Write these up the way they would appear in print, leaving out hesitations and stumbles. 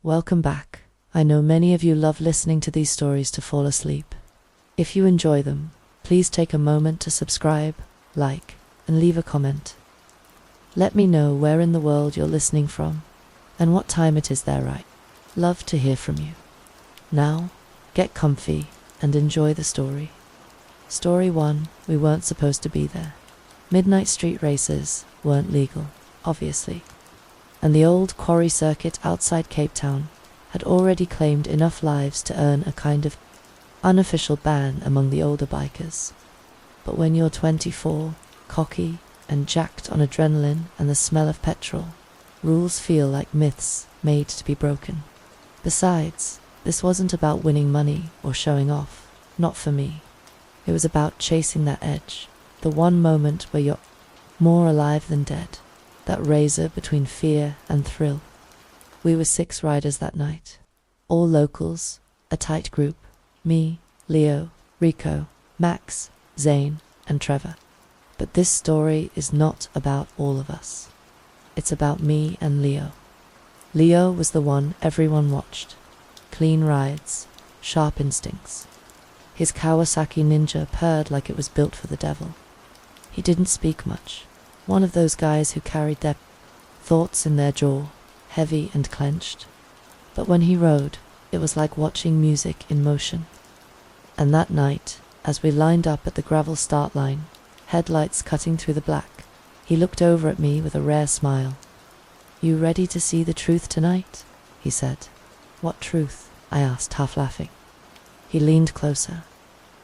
Welcome back. I know many of you love listening to these stories to fall asleep. If you enjoy them, please take a moment to subscribe, like, and leave a comment. Let me know where in the world you're listening from and what time it is there right. Love to hear from you. Now, get comfy and enjoy the story. Story 1, we weren't supposed to be there. Midnight street races weren't legal, obviously, and the old quarry circuit outside Cape Town had already claimed enough lives to earn a kind of unofficial ban among the older bikers. But when you're 24, cocky, and jacked on adrenaline and the smell of petrol, rules feel like myths made to be broken. Besides, this wasn't about winning money or showing off, not for me. It was about chasing that edge, the one moment where you're more alive than dead, that razor between fear and thrill. We were 6 riders that night, all locals, a tight group: me, Leo, Rico, Max, Zane, and Trevor. But this story is not about all of us. It's about me and Leo. Leo was the one everyone watched. Clean rides, sharp instincts. His Kawasaki Ninja purred like it was built for the devil. He didn't speak much. One of those guys who carried their thoughts in their jaw, heavy and clenched. But when he rode, it was like watching music in motion. And that night, as we lined up at the gravel start line, headlights cutting through the black, he looked over at me with a rare smile. "You ready to see the truth tonight?" he said. "What truth?" I asked, half laughing. He leaned closer.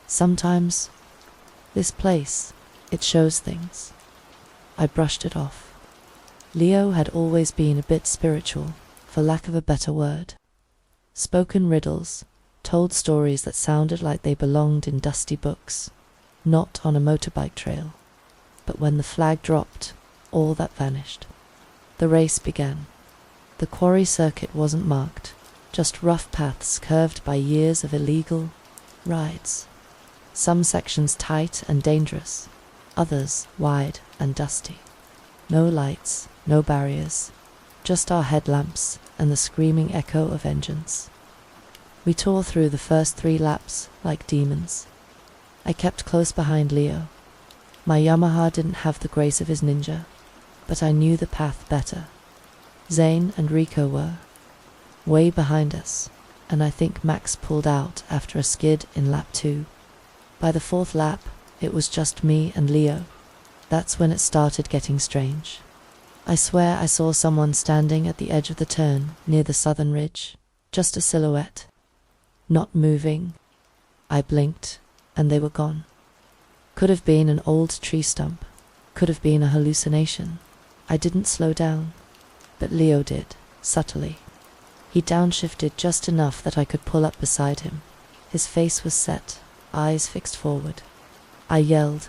"Sometimes, this place, it shows things." I brushed it off. Leo had always been a bit spiritual, for lack of a better word. Spoken riddles, told stories that sounded like they belonged in dusty books, not on a motorbike trail. But when the flag dropped, all that vanished. The race began. The quarry circuit wasn't marked, just rough paths curved by years of illegal rides. Some sections tight and dangerous, others wide and dusty. No lights, no barriers, just our headlamps and the screaming echo of engines. We tore through the first 3 laps like demons. I kept close behind Leo. My Yamaha didn't have the grace of his Ninja, but I knew the path better. Zane and Rico were way behind us, and I think Max pulled out after a skid in lap 2. By the 4th lap, it was just me and Leo. That's when it started getting strange. I swear I saw someone standing at the edge of the turn near the southern ridge, just a silhouette, not moving. I blinked, and they were gone. Could have been an old tree stump, could have been a hallucination. I didn't slow down, but Leo did, subtly. He downshifted just enough that I could pull up beside him. His face was set, eyes fixed forward. I yelled,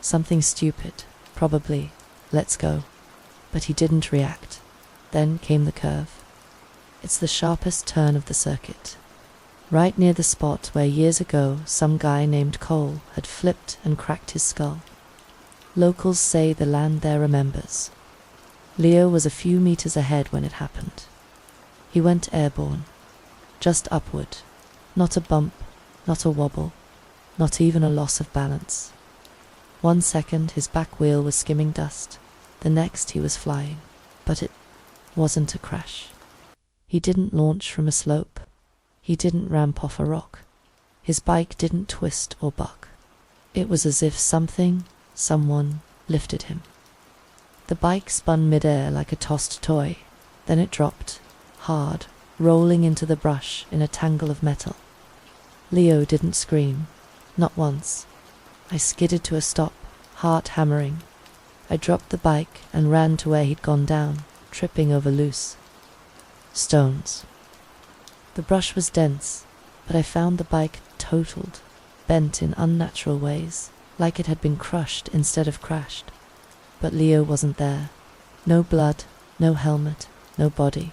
something stupid, probably, "Let's go." But he didn't react. Then came the curve. It's the sharpest turn of the circuit, right near the spot where years ago some guy named Cole had flipped and cracked his skull. Locals say the land there remembers. Leo was a few meters ahead when it happened. He went airborne, just upward, not a bump, not a wobble, not even a loss of balance. 1 second his back wheel was skimming dust, the next he was flying, but it wasn't a crash. He didn't launch from a slope. He didn't ramp off a rock. His bike didn't twist or buck. It was as if someone lifted him. The bike spun midair like a tossed toy, then it dropped, hard, rolling into the brush in a tangle of metal. Leo didn't scream, not once. I skidded to a stop, heart hammering. I dropped the bike and ran to where he'd gone down, tripping over loose stones. The brush was dense, but I found the bike totaled, bent in unnatural ways, like it had been crushed instead of crashed. But Leo wasn't there. No blood, no helmet, no body.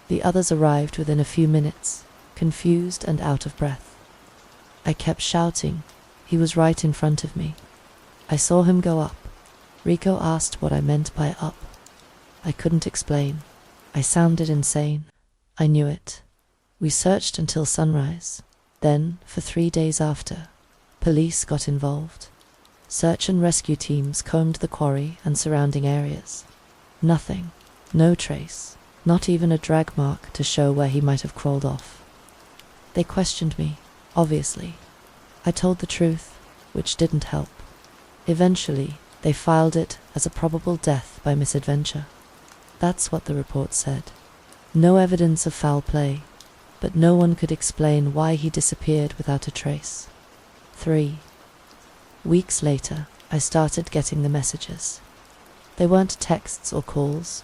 The others arrived within a few minutes, confused and out of breath. I kept shouting. He was right in front of me. I saw him go up. Rico asked what I meant by up. I couldn't explain. I sounded insane. I knew it. We searched until sunrise. Then, for 3 days after, police got involved. Search and rescue teams combed the quarry and surrounding areas. Nothing. No trace. Not even a drag mark to show where he might have crawled off. They questioned me, obviously. I told the truth, which didn't help. Eventually, they filed it as a probable death by misadventure. That's what the report said. No evidence of foul play, but no one could explain why he disappeared without a trace. 3 weeks later, I started getting the messages. They weren't texts or calls,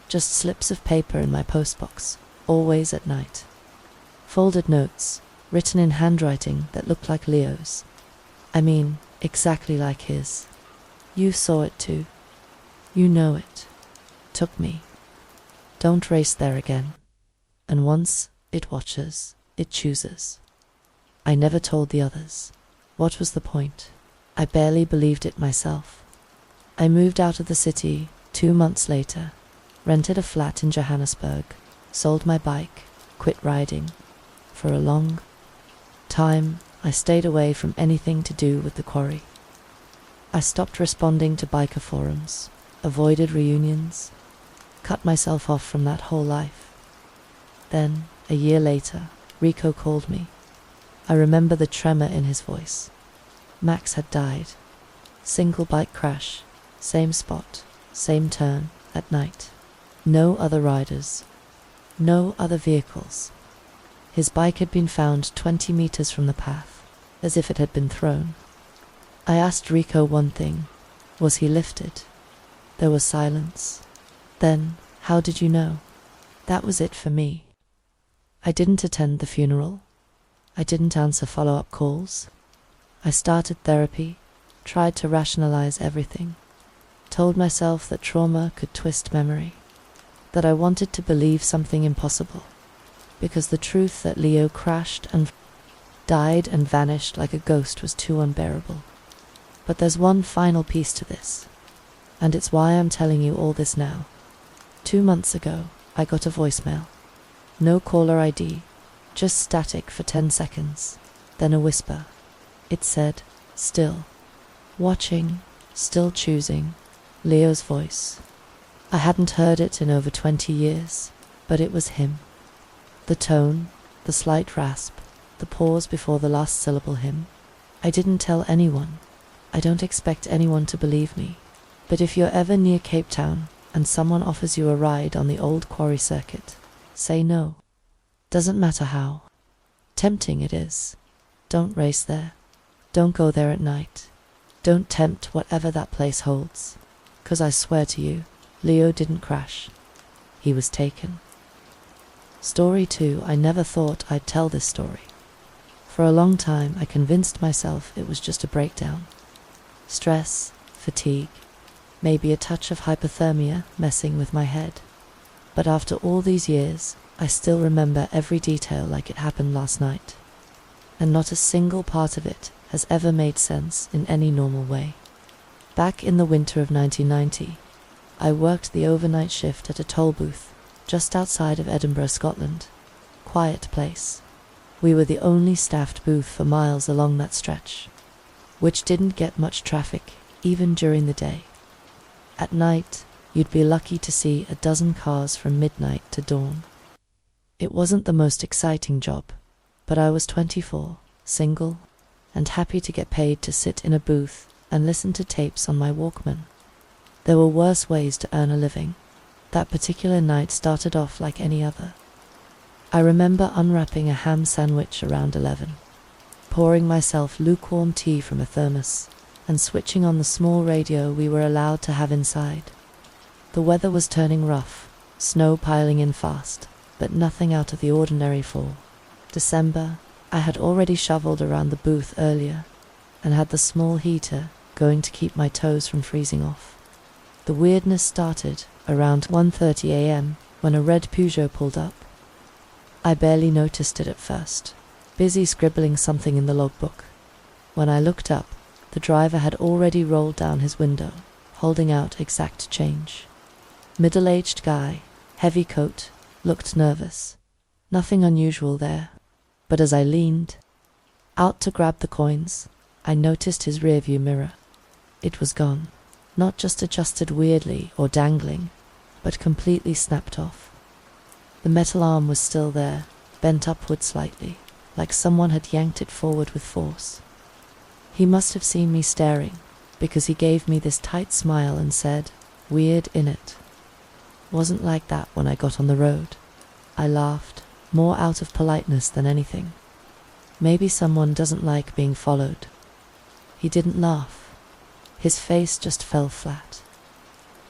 just slips of paper in my postbox, always at night. Folded notes, written in handwriting that looked like Leo's. I mean, exactly like his. You saw it too. You know it. Took me. Don't race there again. And once it watches, it chooses. I never told the others. What was the point? I barely believed it myself. I moved out of the city 2 months later, rented a flat in Johannesburg, sold my bike, quit riding. For a long time, I stayed away from anything to do with the quarry. I stopped responding to biker forums, avoided reunions, cut myself off from that whole life. Then, a year later, Rico called me. I remember the tremor in his voice. Max had died. Single bike crash, same spot, same turn, at night. No other riders. No other vehicles. His bike had been found 20 meters from the path, as if it had been thrown. I asked Rico one thing. Was he lifted? There was silence. Then, how did you know? That was it for me. I didn't attend the funeral. I didn't answer follow-up calls. I started therapy, tried to rationalize everything, told myself that trauma could twist memory, that I wanted to believe something impossible, because the truth that Leo crashed and died and vanished like a ghost was too unbearable. But there's one final piece to this, and it's why I'm telling you all this now. 2 months ago, I got a voicemail. No caller ID, just static for 10 seconds, then a whisper. It said, still, watching, still choosing, Leo's voice. I hadn't heard it in over 20 years, but it was him. The tone, the slight rasp, the pause before the last syllable him. I didn't tell anyone. I don't expect anyone to believe me. But if you're ever near Cape Town and someone offers you a ride on the old quarry circuit, say no. Doesn't matter how. Tempting it is. Don't race there. Don't go there at night. Don't tempt whatever that place holds. 'Cause I swear to you, Leo didn't crash. He was taken. Story 2. I never thought I'd tell this story. For a long time, I convinced myself it was just a breakdown. Stress, fatigue, maybe a touch of hypothermia messing with my head. But after all these years, I still remember every detail like it happened last night. And not a single part of it has ever made sense in any normal way. Back in the winter of 1990, I worked the overnight shift at a toll booth just outside of Edinburgh, Scotland. Quiet place. We were the only staffed booth for miles along that stretch, which didn't get much traffic, even during the day. At night, you'd be lucky to see a dozen cars from midnight to dawn. It wasn't the most exciting job, but I was 24, single, and happy to get paid to sit in a booth and listen to tapes on my Walkman. There were worse ways to earn a living. That particular night started off like any other. I remember unwrapping a ham sandwich around 11, pouring myself lukewarm tea from a thermos, and switching on the small radio we were allowed to have inside. The weather was turning rough, snow piling in fast, but nothing out of the ordinary fall. December, I had already shoveled around the booth earlier, and had the small heater going to keep my toes from freezing off. The weirdness started around 1:30 a.m. when a red Peugeot pulled up. I barely noticed it at first, busy scribbling something in the logbook. When I looked up, the driver had already rolled down his window, holding out exact change. Middle-aged guy, heavy coat, looked nervous. Nothing unusual there. But as I leaned out to grab the coins, I noticed his rearview mirror. It was gone. Not just adjusted weirdly or dangling, but completely snapped off. The metal arm was still there, bent upward slightly, like someone had yanked it forward with force. He must have seen me staring, because he gave me this tight smile and said, "Weird, innit?" Wasn't like that when I got on the road. I laughed, more out of politeness than anything. Maybe someone doesn't like being followed. He didn't laugh. His face just fell flat.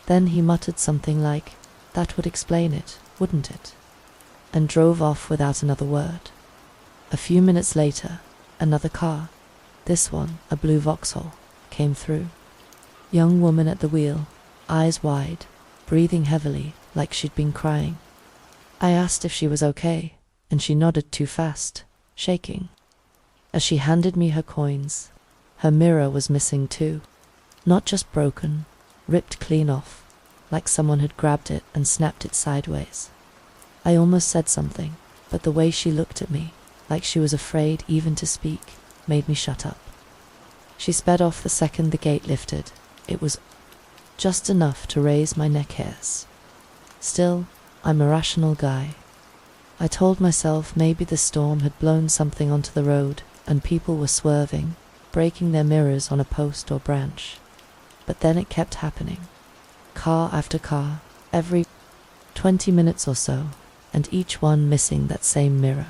Then he muttered something like, "That would explain it, wouldn't it?" and drove off without another word. A few minutes later, another car, this one a blue Vauxhall, came through. Young woman at the wheel, eyes wide, breathing heavily like she'd been crying. I asked if she was okay, and she nodded too fast, shaking. As she handed me her coins, her mirror was missing too. Not just broken, ripped clean off, like someone had grabbed it and snapped it sideways. I almost said something, but the way she looked at me, like she was afraid even to speak, made me shut up. She sped off the second the gate lifted. It was just enough to raise my neck hairs. Still, I'm a rational guy. I told myself maybe the storm had blown something onto the road and people were swerving, breaking their mirrors on a post or branch. But then it kept happening. Car after car, every 20 minutes or so, and each one missing that same mirror.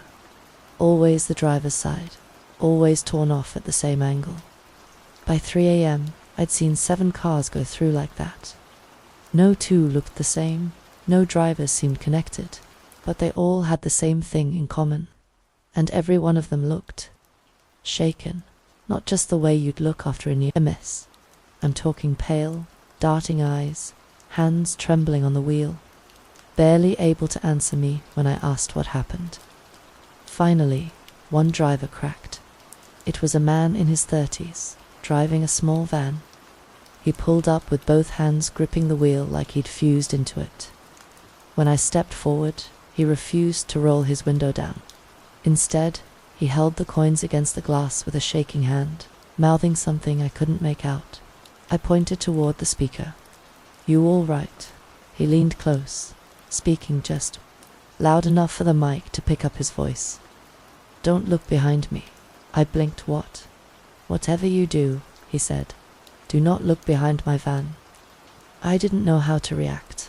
Always the driver's side, always torn off at the same angle. By 3 a.m., I'd seen 7 cars go through like that. No two looked the same, no drivers seemed connected, but they all had the same thing in common. And every one of them looked shaken, not just the way you'd look after a near miss. I'm talking pale, darting eyes, hands trembling on the wheel, barely able to answer me when I asked what happened. Finally, one driver cracked. It was a man in his 30s, driving a small van. He pulled up with both hands gripping the wheel like he'd fused into it. When I stepped forward, he refused to roll his window down. Instead, he held the coins against the glass with a shaking hand, mouthing something I couldn't make out. I pointed toward the speaker. "You all right?" He leaned close, speaking just loud enough for the mic to pick up his voice. "Don't look behind me." I blinked. "What?" "Whatever you do," he said, "do not look behind my van." I didn't know how to react.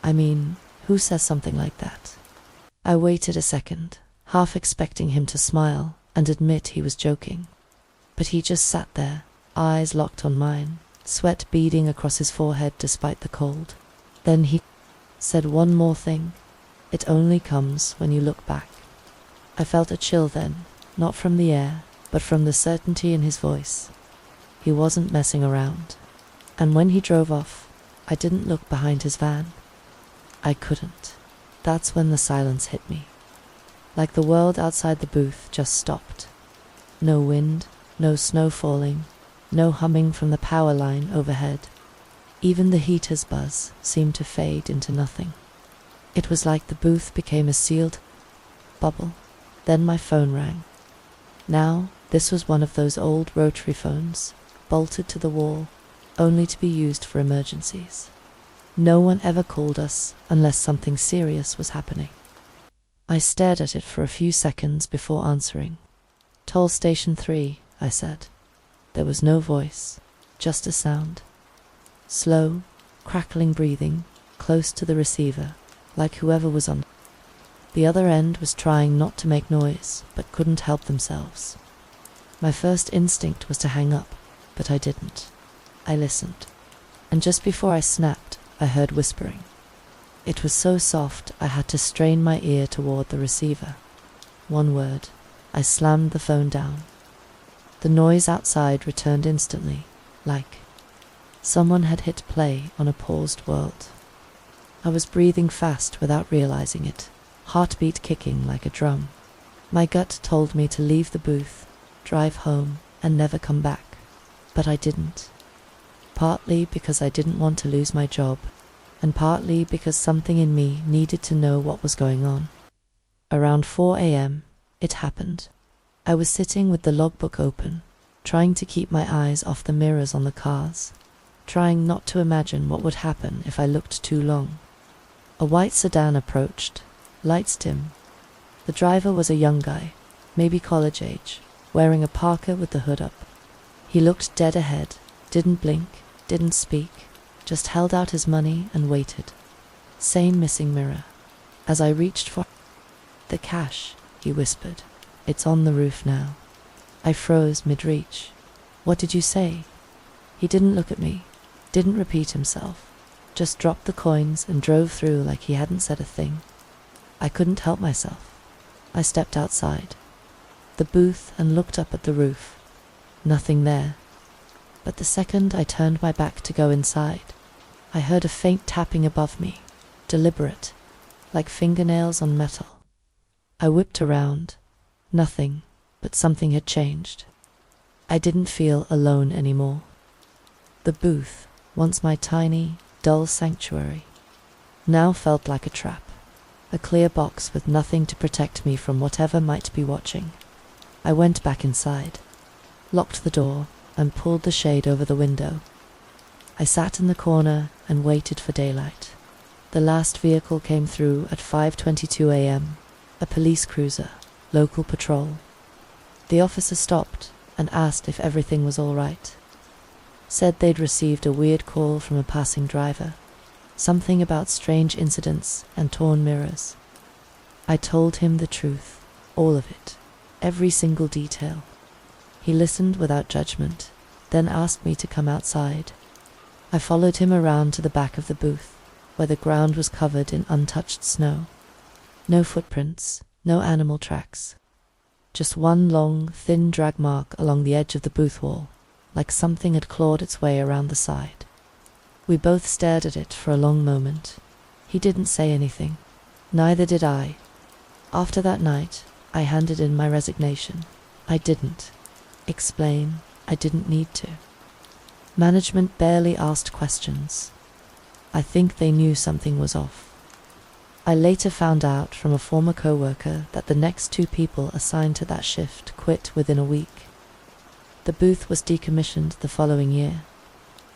I mean, who says something like that? I waited a second, half expecting him to smile and admit he was joking. But he just sat there, eyes locked on mine, sweat beading across his forehead despite the cold. Then he said one more thing. "It only comes when you look back." I felt a chill then, not from the air, but from the certainty in his voice. He wasn't messing around. And when he drove off, I didn't look behind his van. I couldn't. That's when the silence hit me. Like the world outside the booth just stopped. No wind, no snow falling, no humming from the power line overhead. Even the heater's buzz seemed to fade into nothing. It was like the booth became a sealed bubble. Then my phone rang. Now, this was one of those old rotary phones, bolted to the wall, only to be used for emergencies. No one ever called us unless something serious was happening. I stared at it for a few seconds before answering. "Toll Station 3, I said. There was no voice, just a sound. Slow, crackling breathing, close to the receiver, like whoever was on the other end was trying not to make noise, but couldn't help themselves. My first instinct was to hang up, but I didn't. I listened. And just before I snapped, I heard whispering. It was so soft I had to strain my ear toward the receiver. One word. I slammed the phone down. The noise outside returned instantly, like someone had hit play on a paused world. I was breathing fast without realizing it, heartbeat kicking like a drum. My gut told me to leave the booth, drive home, and never come back. But I didn't. Partly because I didn't want to lose my job, and partly because something in me needed to know what was going on. Around 4 a.m., it happened. I was sitting with the logbook open, trying to keep my eyes off the mirrors on the cars, trying not to imagine what would happen if I looked too long. A white sedan approached, lights dim. The driver was a young guy, maybe college age, wearing a parka with the hood up. He looked dead ahead, didn't blink, didn't speak, just held out his money and waited. Same missing mirror. As I reached for the cash, he whispered, "It's on the roof now." I froze mid-reach. "What did you say?" He didn't look at me, didn't repeat himself, just dropped the coins and drove through like he hadn't said a thing. I couldn't help myself. I stepped outside the booth and looked up at the roof. Nothing there. But the second I turned my back to go inside, I heard a faint tapping above me, deliberate, like fingernails on metal. I whipped around. Nothing, but something had changed. I didn't feel alone anymore. The booth, once my tiny, dull sanctuary, now felt like a trap, a clear box with nothing to protect me from whatever might be watching. I went back inside, locked the door, and pulled the shade over the window. I sat in the corner and waited for daylight. The last vehicle came through at 5:22 a.m., a police cruiser, local patrol. The officer stopped and asked if everything was all right. Said they'd received a weird call from a passing driver, something about strange incidents and torn mirrors. I told him the truth, all of it, every single detail. He listened without judgment, then asked me to come outside. I followed him around to the back of the booth, where the ground was covered in untouched snow. No footprints, no animal tracks. Just one long, thin drag mark along the edge of the booth wall, like something had clawed its way around the side. We both stared at it for a long moment. He didn't say anything. Neither did I. After that night, I handed in my resignation. I didn't explain. I didn't need to. Management barely asked questions. I think they knew something was off. I later found out from a former co-worker that the next 2 people assigned to that shift quit within a week. The booth was decommissioned the following year.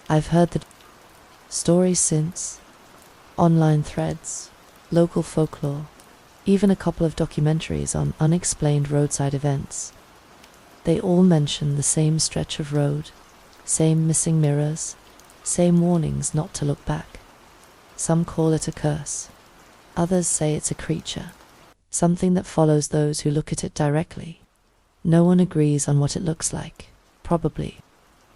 I've heard the stories since, online threads, local folklore, even a couple of documentaries on unexplained roadside events. They all mention the same stretch of road, same missing mirrors, same warnings not to look back. Some call it a curse. Others say it's a creature, something that follows those who look at it directly. No one agrees on what it looks like, probably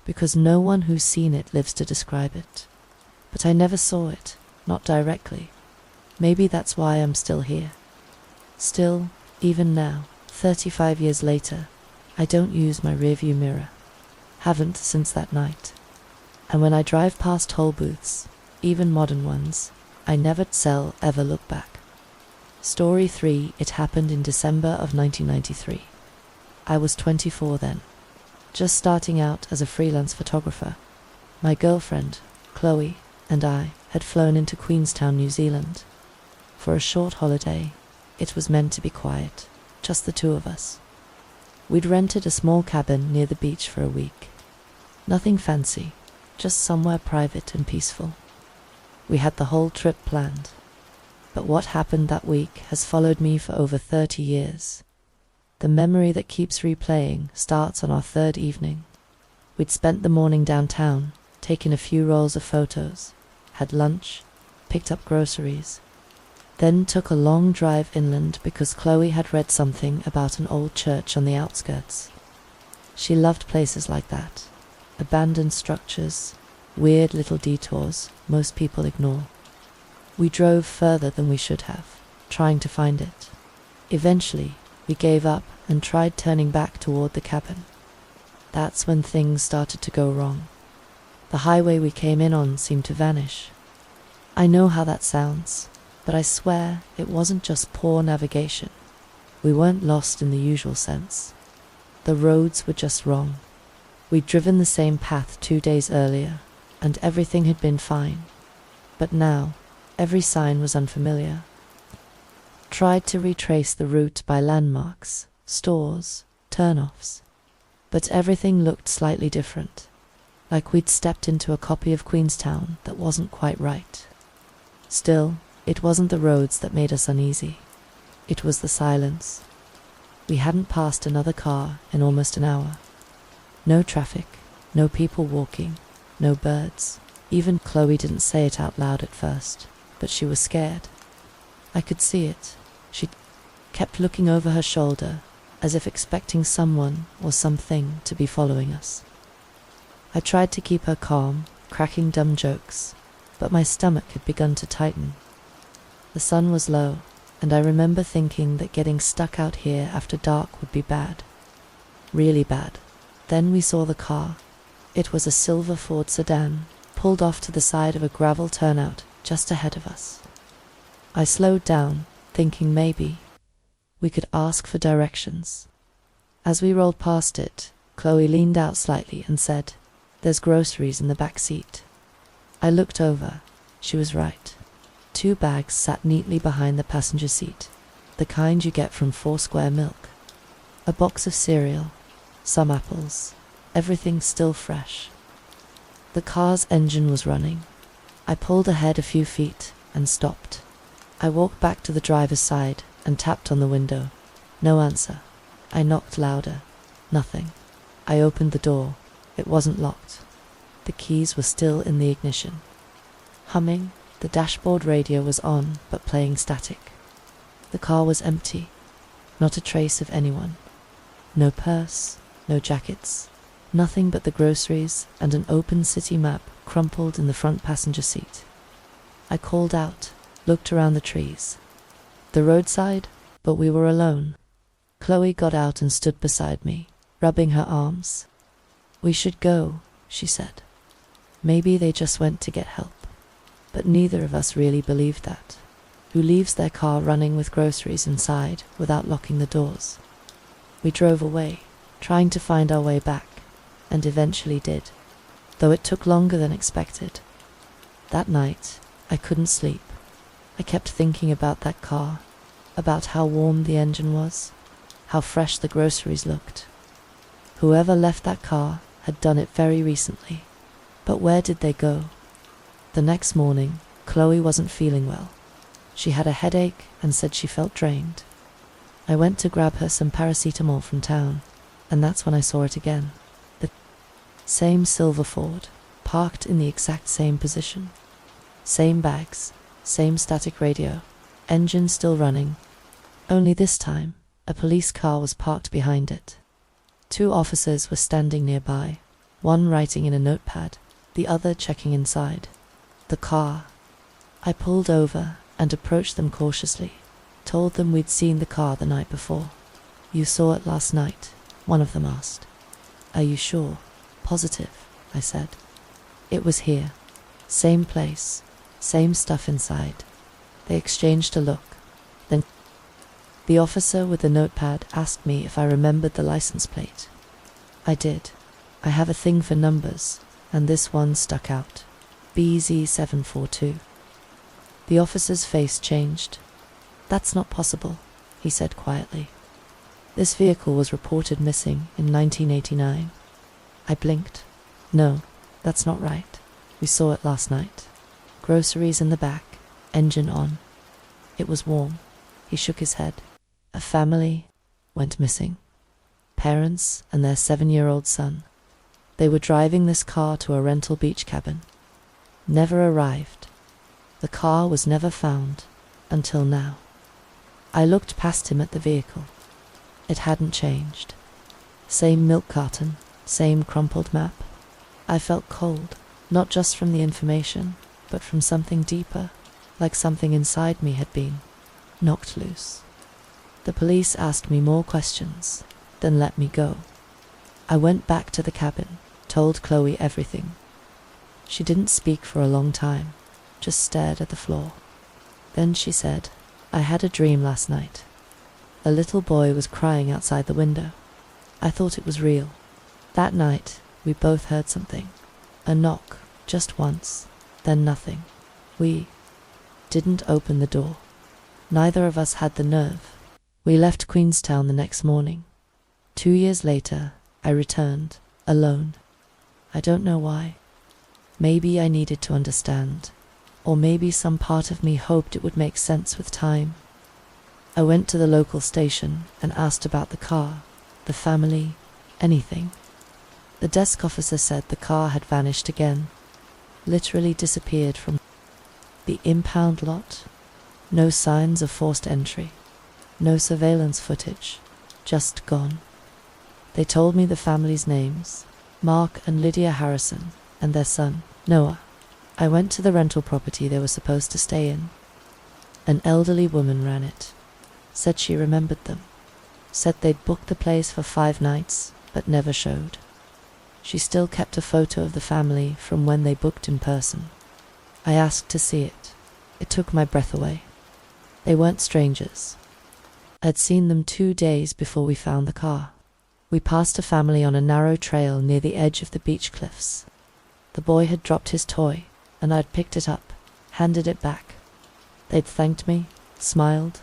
because no one who's seen it lives to describe it. But I never saw it, not directly. Maybe that's why I'm still here. Still, even now, 35 years later, I don't use my rearview mirror. Haven't since that night. And when I drive past toll booths, even modern ones, I never ever look back. Story 3. It happened in December of 1993. I was 24 then, just starting out as a freelance photographer. My girlfriend, Chloe, and I had flown into Queenstown, New Zealand. For a short holiday. It was meant to be quiet, just the 2 of us. We'd rented a small cabin near the beach for a week. Nothing fancy, just somewhere private and peaceful. We had the whole trip planned. But what happened that week has followed me for over 30 years. The memory that keeps replaying starts on our 3rd evening. We'd spent the morning downtown, taken a few rolls of photos, had lunch, picked up groceries, then took a long drive inland because Chloe had read something about an old church on the outskirts. She loved places like that, abandoned structures, weird little detours most people ignore. We drove further than we should have, trying to find it. Eventually, we gave up and tried turning back toward the cabin. That's when things started to go wrong. The highway we came in on seemed to vanish. I know how that sounds, but I swear it wasn't just poor navigation. We weren't lost in the usual sense. The roads were just wrong. We'd driven the same path 2 days earlier, and everything had been fine. But now, every sign was unfamiliar. tried to retrace the route by landmarks, stores, turn-offs. But everything looked slightly different, like we'd stepped into a copy of Queenstown that wasn't quite right. Still, it wasn't the roads that made us uneasy. It was the silence. We hadn't passed another car in almost an hour. No traffic, no people walking, no birds. Even Chloe didn't say it out loud at first, but she was scared. I could see it. She kept looking over her shoulder, as if expecting someone or something to be following us. I tried to keep her calm, cracking dumb jokes, but my stomach had begun to tighten. The sun was low, and I remember thinking that getting stuck out here after dark would be bad. Really bad. Then we saw the car. It was a silver Ford sedan, pulled off to the side of a gravel turnout just ahead of us. I slowed down, thinking maybe we could ask for directions. As we rolled past it, Chloe leaned out slightly and said, "There's groceries in the back seat." I looked over. She was right. 2 bags sat neatly behind the passenger seat, the kind you get from Foursquare Milk. A box of cereal, some apples, everything still fresh. The car's engine was running. I pulled ahead a few feet and stopped. I walked back to the driver's side and tapped on the window. No answer. I knocked louder. Nothing. I opened the door. It wasn't locked. The keys were still in the ignition. Humming, the dashboard radio was on, but playing static. The car was empty. Not a trace of anyone. No purse, no jackets. Nothing but the groceries and an open city map crumpled in the front passenger seat. I called out, looked around the trees. The roadside, but we were alone. Chloe got out and stood beside me, rubbing her arms. "We should go," she said. Maybe they just went to get help. But neither of us really believed that. Who leaves their car running with groceries inside without locking the doors? We drove away, trying to find our way back, and eventually did, though it took longer than expected. That night, I couldn't sleep. I kept thinking about that car, about how warm the engine was, how fresh the groceries looked. Whoever left that car had done it very recently. But where did they go? The next morning, Chloe wasn't feeling well. She had a headache and said she felt drained. I went to grab her some paracetamol from town, and that's when I saw it again. The same silver Ford, parked in the exact same position. Same bags, same static radio, engine still running. Only this time, a police car was parked behind it. 2 officers were standing nearby, one writing in a notepad, the other checking inside. The car. I pulled over and approached them cautiously, told them we'd seen the car the night before. "You saw it last night?" one of them asked. "Are you sure?" "Positive," I said. "It was here. Same place, same stuff inside." They exchanged a look. Then the officer with the notepad asked me if I remembered the license plate. I did. I have a thing for numbers, and this one stuck out. BZ742. The officer's face changed. "That's not possible," he said quietly. "This vehicle was reported missing in 1989. I blinked. "No, that's not right. We saw it last night. Groceries in the back, engine on. It was warm." He shook his head. "A family went missing. Parents and their 7-year-old son. They were driving this car to a rental beach cabin. Never arrived. The car was never found until now." I looked past him at the vehicle. It hadn't changed. Same milk carton, same crumpled map. I felt cold, not just from the information, but from something deeper, like something inside me had been knocked loose. The police asked me more questions, then let me go. I went back to the cabin, told Chloe everything. She didn't speak for a long time, just stared at the floor. Then she said, "I had a dream last night. A little boy was crying outside the window. I thought it was real. That night, we both heard something. A knock, just once, then nothing. We didn't open the door. Neither of us had the nerve. We left Queenstown the next morning. 2 years later, I returned, alone. I don't know why. Maybe I needed to understand, or maybe some part of me hoped it would make sense with time. I went to the local station and asked about the car, the family, anything. The desk officer said the car had vanished again, literally disappeared from the impound lot. No signs of forced entry, no surveillance footage, just gone. They told me the family's names, Mark and Lydia Harrison, and their son, Noah. I went to the rental property they were supposed to stay in. An elderly woman ran it. Said she remembered them. Said they'd booked the place for 5 nights, but never showed. She still kept a photo of the family from when they booked in person. I asked to see it. It took my breath away. They weren't strangers. I'd seen them 2 days before we found the car. We passed a family on a narrow trail near the edge of the beach cliffs. The boy had dropped his toy, and I'd picked it up, handed it back. They'd thanked me, smiled.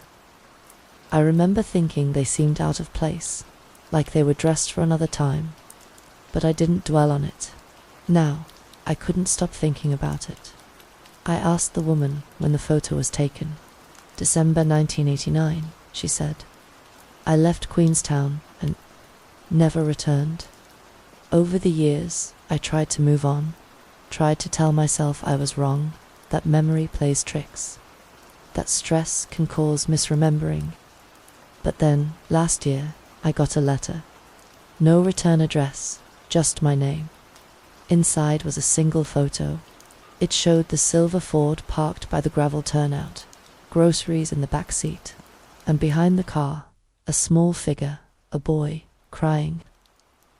I remember thinking they seemed out of place, like they were dressed for another time, but I didn't dwell on it. Now, I couldn't stop thinking about it. I asked the woman when the photo was taken. December 1989, she said. I left Queenstown and never returned. Over the years, I tried to move on, tried to tell myself I was wrong, that memory plays tricks, that stress can cause misremembering. But then, last year, I got a letter. No return address, just my name. Inside was a single photo. It showed the silver Ford parked by the gravel turnout, groceries in the back seat, and behind the car, a small figure, a boy, crying.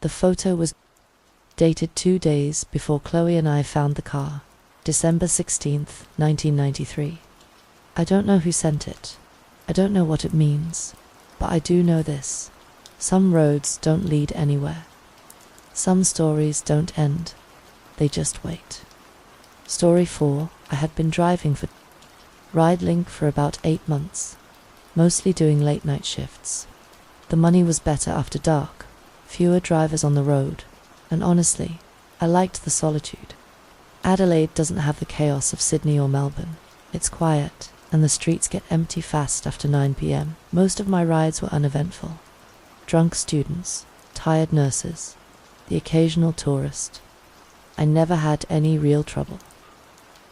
The photo was dated 2 days before Chloe and I found the car, December 16th, 1993. I don't know who sent it. I don't know what it means, but I do know this. Some roads don't lead anywhere. Some stories don't end. They just wait. Story 4. I had been driving for RideLink for about 8 months, mostly doing late night shifts. The money was better after dark, fewer drivers on the road, and honestly, I liked the solitude. Adelaide doesn't have the chaos of Sydney or Melbourne. It's quiet, and the streets get empty fast after 9 p.m. Most of my rides were uneventful. Drunk students, tired nurses, the occasional tourist. I never had any real trouble.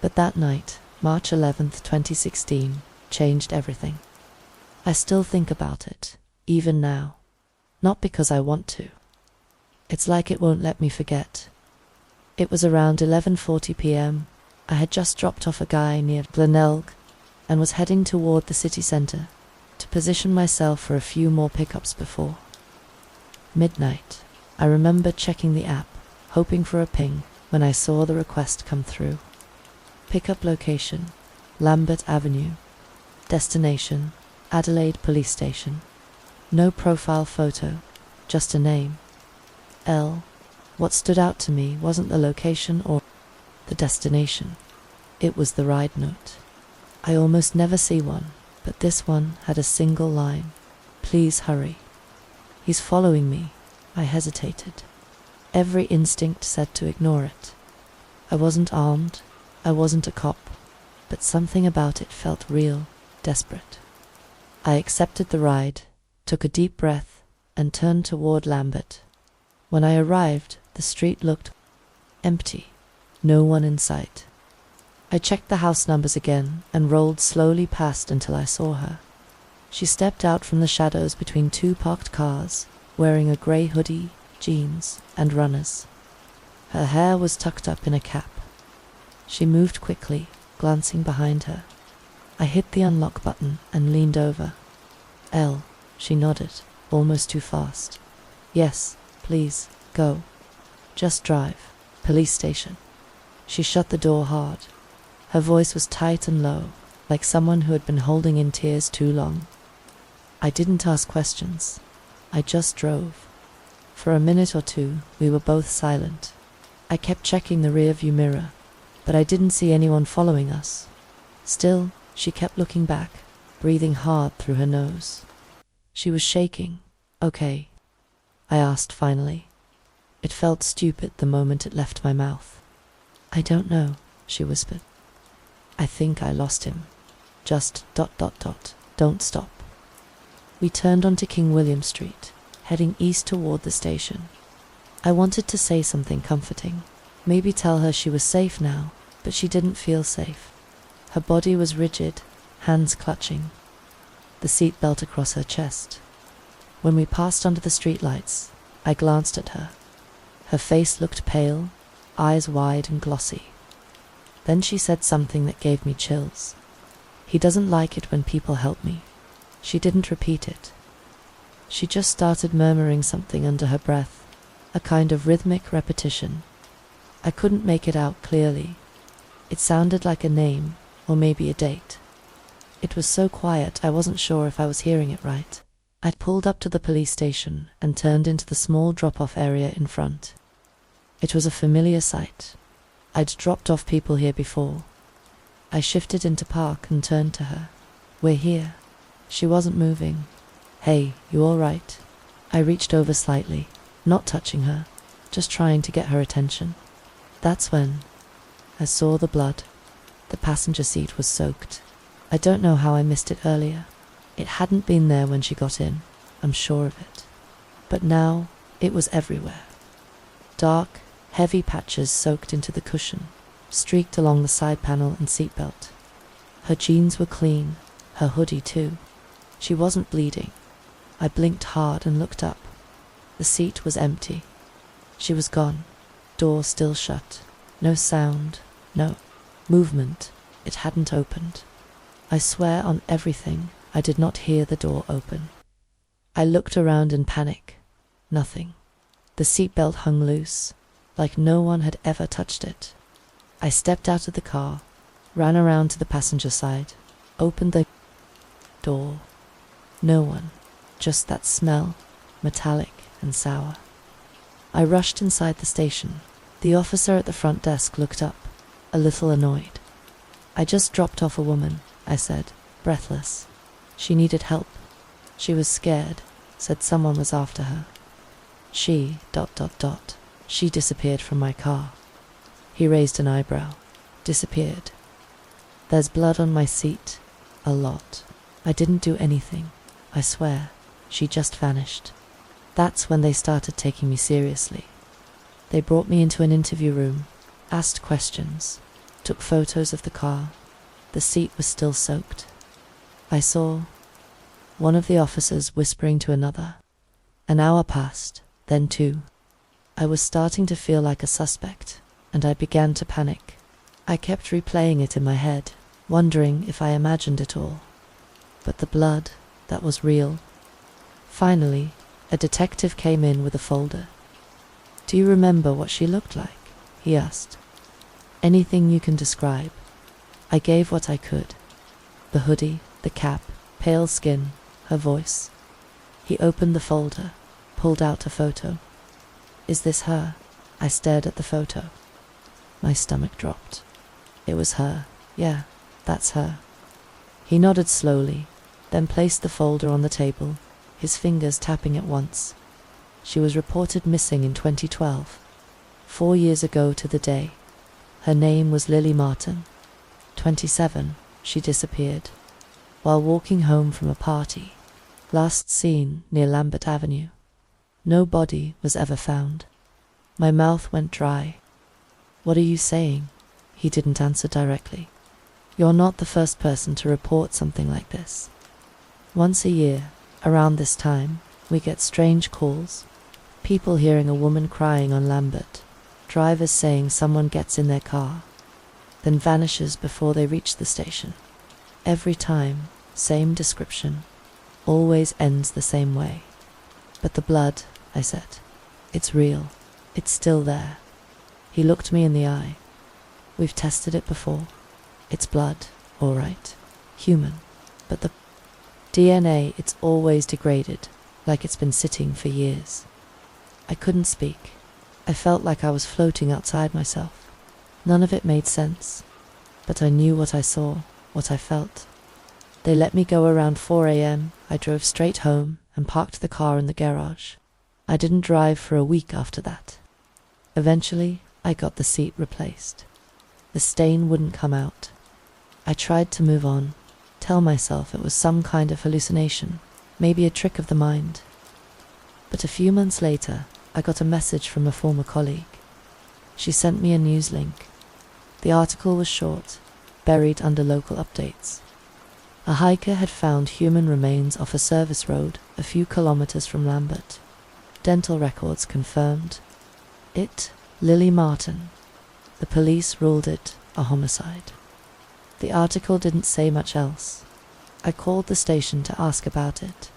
But that night, March 11th, 2016, changed everything. I still think about it, even now. Not because I want to. It's like it won't let me forget. It was around 11:40 p.m. I had just dropped off a guy near Glenelg and was heading toward the city centre to position myself for a few more pickups before midnight. I remember checking the app, hoping for a ping, when I saw the request come through. Pickup location, Lambert Avenue. Destination, Adelaide Police Station. No profile photo, just a name. L. What stood out to me wasn't the location or the destination. It was the ride note. I almost never see one, but this one had a single line. Please hurry. He's following me. I hesitated. Every instinct said to ignore it. I wasn't armed. I wasn't a cop, but something about it felt real, desperate. I accepted the ride, took a deep breath, and turned toward Lambert. When I arrived, the street looked empty, no one in sight. I checked the house numbers again and rolled slowly past until I saw her. She stepped out from the shadows between 2 parked cars, wearing a grey hoodie, jeans, and runners. Her hair was tucked up in a cap. She moved quickly, glancing behind her. I hit the unlock button and leaned over. "L," she nodded, almost too fast. "Yes, please, go. Just drive. Police station." She shut the door hard. Her voice was tight and low, like someone who had been holding in tears too long. I didn't ask questions. I just drove. For a minute or two, we were both silent. I kept checking the rear-view mirror, but I didn't see anyone following us. Still, she kept looking back, breathing hard through her nose. She was shaking. "Okay?" I asked finally. It felt stupid the moment it left my mouth. "I don't know," she whispered. "I think I lost him. Just ... Don't stop." We turned onto King William Street, heading east toward the station. I wanted to say something comforting, maybe tell her she was safe now, but she didn't feel safe. Her body was rigid, hands clutching, the seatbelt across her chest. When we passed under the streetlights, I glanced at her. Her face looked pale, eyes wide and glossy. Then she said something that gave me chills. "He doesn't like it when people help me." She didn't repeat it. She just started murmuring something under her breath, a kind of rhythmic repetition. I couldn't make it out clearly. It sounded like a name, or maybe a date. It was so quiet I wasn't sure if I was hearing it right. I'd pulled up to the police station and turned into the small drop-off area in front. It was a familiar sight. I'd dropped off people here before. I shifted into park and turned to her. "We're here." She wasn't moving. "Hey, you all right?" I reached over slightly, not touching her, just trying to get her attention. That's when I saw the blood. The passenger seat was soaked. I don't know how I missed it earlier. It hadn't been there when she got in, I'm sure of it. But now it was everywhere. Dark, heavy patches soaked into the cushion, streaked along the side panel and seatbelt. Her jeans were clean, her hoodie too. She wasn't bleeding. I blinked hard and looked up. The seat was empty. She was gone. Door still shut. No sound, no movement. It hadn't opened. I swear on everything, I did not hear the door open. I looked around in panic. Nothing. The seatbelt hung loose, like no one had ever touched it. I stepped out of the car, ran around to the passenger side, opened the door. No one, just that smell, metallic and sour. I rushed inside the station. The officer at the front desk looked up, a little annoyed. "I just dropped off a woman," I said, breathless. "She needed help. She was scared, said someone was after her. She ... She disappeared from my car." He raised an eyebrow. "Disappeared?" "There's blood on my seat. A lot. I didn't do anything. I swear. She just vanished." That's when they started taking me seriously. They brought me into an interview room, asked questions, took photos of the car. The seat was still soaked. I saw one of the officers whispering to another. An hour passed, then two. I was starting to feel like a suspect, and I began to panic. I kept replaying it in my head, wondering if I imagined it all. But the blood, that was real. Finally, a detective came in with a folder. "Do you remember what she looked like?" he asked. "Anything you can describe?" I gave what I could. The hoodie, the cap, pale skin, her voice. He opened the folder, pulled out a photo. "Is this her?" I stared at the photo. My stomach dropped. It was her. "Yeah, that's her." He nodded slowly, then placed the folder on the table, his fingers tapping at once. She was reported missing in 2012, 4 years ago to the day. Her name was Lily Martin. 27, she disappeared while walking home from a party. Last seen near Lambert Avenue. No body was ever found. My mouth went dry. "What are you saying?" He didn't answer directly. "You're not the first person to report something like this. Once a year, around this time, we get strange calls. People hearing a woman crying on Lambert, drivers saying someone gets in their car, then vanishes before they reach the station. Every time, same description, always ends the same way. But the blood," I said, "it's real. It's still there." He looked me in the eye. "We've tested it before. It's blood, all right. Human. But the DNA, it's always degraded, like it's been sitting for years." I couldn't speak. I felt like I was floating outside myself. None of it made sense. But I knew what I saw, what I felt. They let me go around 4 a.m. I drove straight home and parked the car in the garage. I didn't drive for a week after that. Eventually, I got the seat replaced. The stain wouldn't come out. I tried to move on, tell myself it was some kind of hallucination, maybe a trick of the mind. But a few months later, I got a message from a former colleague. She sent me a news link. The article was short, buried under local updates. A hiker had found human remains off a service road a few kilometers from Lambert. Dental records confirmed it, Lily Martin. The police ruled it a homicide. The article didn't say much else. I called the station to ask about it,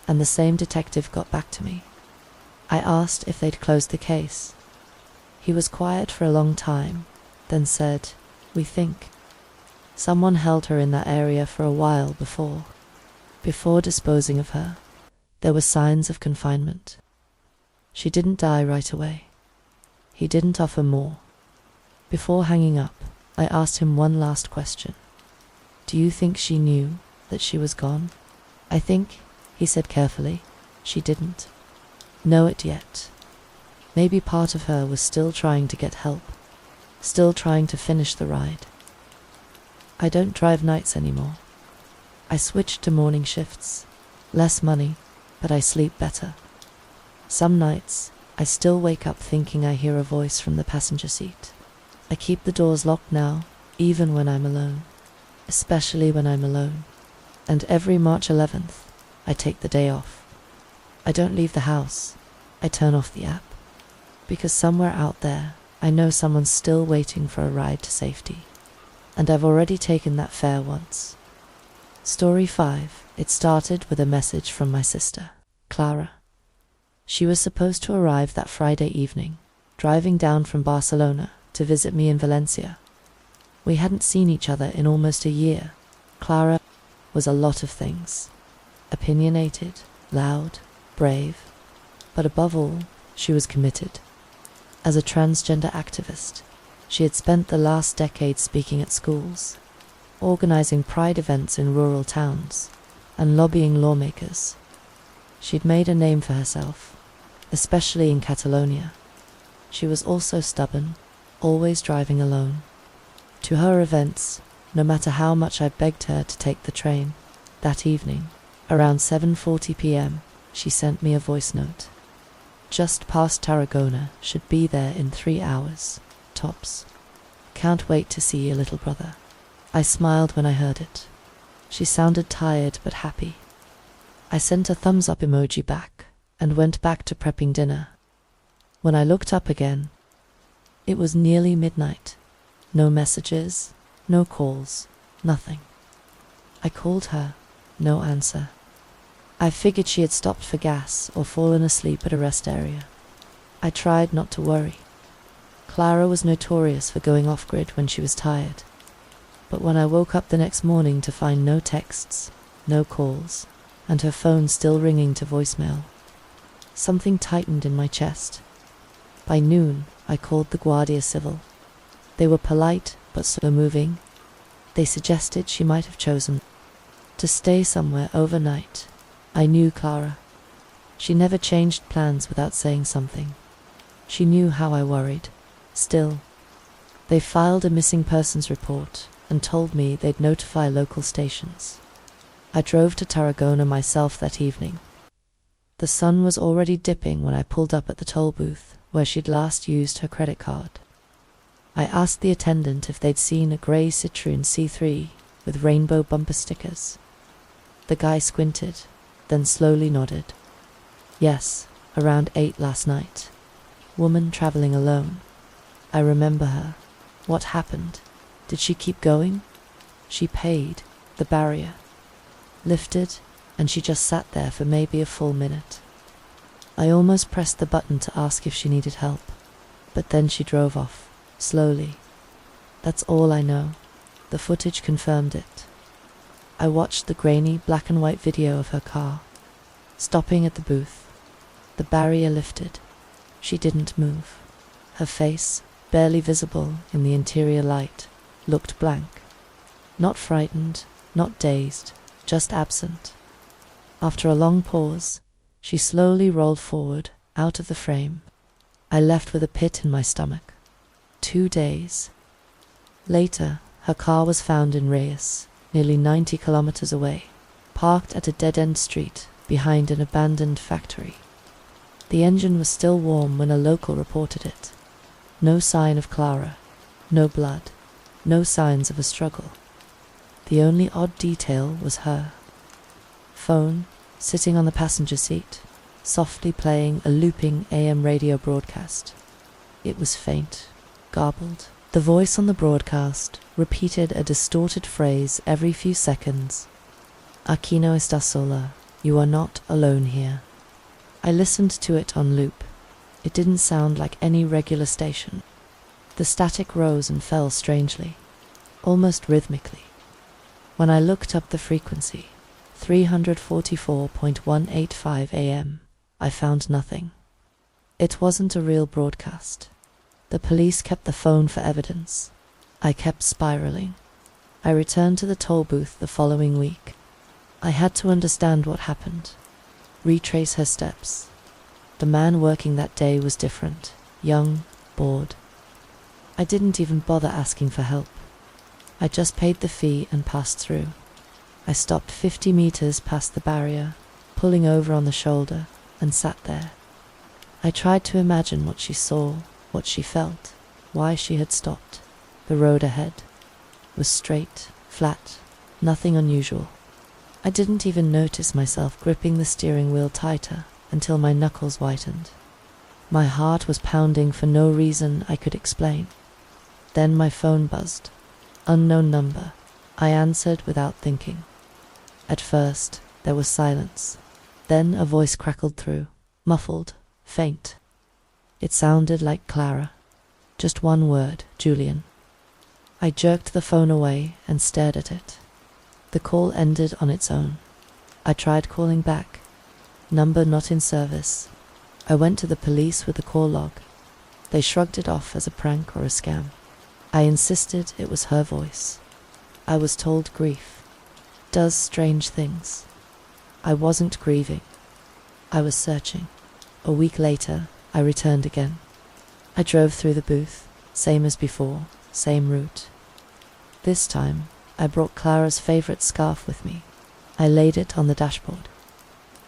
and the same detective got back to me. I asked if they'd closed the case. He was quiet for a long time, then said, "We think someone held her in that area for a while before disposing of her. There were signs of confinement. She didn't die right away." He didn't offer more. Before hanging up, I asked him one last question. "Do you think she knew that she was gone?" "I think," he said carefully, "she didn't know it yet. Maybe part of her was still trying to get help, still trying to finish the ride." I don't drive nights anymore. I switched to morning shifts. Less money, but I sleep better. Some nights, I still wake up thinking I hear a voice from the passenger seat. I keep the doors locked now, even when I'm alone. Especially when I'm alone. And every March 11th, I take the day off. I don't leave the house. I turn off the app. Because somewhere out there, I know someone's still waiting for a ride to safety. And I've already taken that fare once. Story 5. It started with a message from my sister, Clara. She was supposed to arrive that Friday evening, driving down from Barcelona to visit me in Valencia. We hadn't seen each other in almost a year. Clara was a lot of things. Opinionated, loud, brave, but above all, she was committed. As a transgender activist, she had spent the last decade speaking at schools, organizing pride events in rural towns, and lobbying lawmakers. She'd made a name for herself, especially in Catalonia. She was also stubborn, always driving alone. To her events, no matter how much I begged her to take the train, that evening, around 7:40 p.m., she sent me a voice note. "Just past Tarragona, should be there in 3 hours, tops. Can't wait to see your little brother." I smiled when I heard it. She sounded tired but happy. I sent a thumbs up emoji back and went back to prepping dinner. When I looked up again, it was nearly midnight. No messages, no calls, nothing. I called her, no answer. I figured she had stopped for gas or fallen asleep at a rest area. I tried not to worry. Clara was notorious for going off-grid when she was tired. But when I woke up the next morning to find no texts, no calls, and her phone still ringing to voicemail, something tightened in my chest. By noon, I called the Guardia Civil. They were polite but slow-moving. They suggested she might have chosen to stay somewhere overnight. I knew Clara. She never changed plans without saying something. She knew how I worried. Still, they filed a missing persons report and told me they'd notify local stations. I drove to Tarragona myself that evening. The sun was already dipping when I pulled up at the toll booth where she'd last used her credit card. I asked the attendant if they'd seen a grey Citroen C3 with rainbow bumper stickers. The guy squinted, then slowly nodded. "Yes, around 8 last night. Woman traveling alone. I remember her. What happened? Did she keep going?" "She paid. The barrier lifted, and she just sat there for maybe a full minute. I almost pressed the button to ask if she needed help, but then she drove off, slowly. That's all I know. The footage confirmed it. I watched the grainy black and white video of her car, stopping at the booth. The barrier lifted. She didn't move. Her face, barely visible in the interior light, looked blank. Not frightened, not dazed, just absent. After a long pause, she slowly rolled forward, out of the frame. I left with a pit in my stomach. 2 days. Later, her car was found in Reyes, nearly 90 kilometers away, parked at a dead-end street behind an abandoned factory. The engine was still warm when a local reported it. No sign of Clara, no blood, no signs of a struggle. The only odd detail was her phone, sitting on the passenger seat, softly playing a looping AM radio broadcast. It was faint, garbled. The voice on the broadcast repeated a distorted phrase every few seconds. "Aquí no estás sola. You are not alone here." I listened to it on loop. It didn't sound like any regular station. The static rose and fell strangely, almost rhythmically. When I looked up the frequency, 344.185 AM, I found nothing. It wasn't a real broadcast. The police kept the phone for evidence. I kept spiraling. I returned to the toll booth the following week. I had to understand what happened, retrace her steps. The man working that day was different, young, bored. I didn't even bother asking for help. I just paid the fee and passed through. I stopped 50 meters past the barrier, pulling over on the shoulder, and sat there. I tried to imagine what she saw, what she felt, why she had stopped. The road ahead was straight, flat, nothing unusual. I didn't even notice myself gripping the steering wheel tighter until my knuckles whitened. My heart was pounding for no reason I could explain. Then my phone buzzed. Unknown number. I answered without thinking. At first, there was silence. Then a voice crackled through, muffled, faint. It sounded like Clara. Just one word, Julian. I jerked the phone away and stared at it. The call ended on its own. I tried calling back. Number not in service. I went to the police with the call log. They shrugged it off as a prank or a scam. I insisted it was her voice. I was told grief does strange things. I wasn't grieving. I was searching. A week later, I returned again. I drove through the booth, same as before, same route. This time, I brought Clara's favorite scarf with me. I laid it on the dashboard.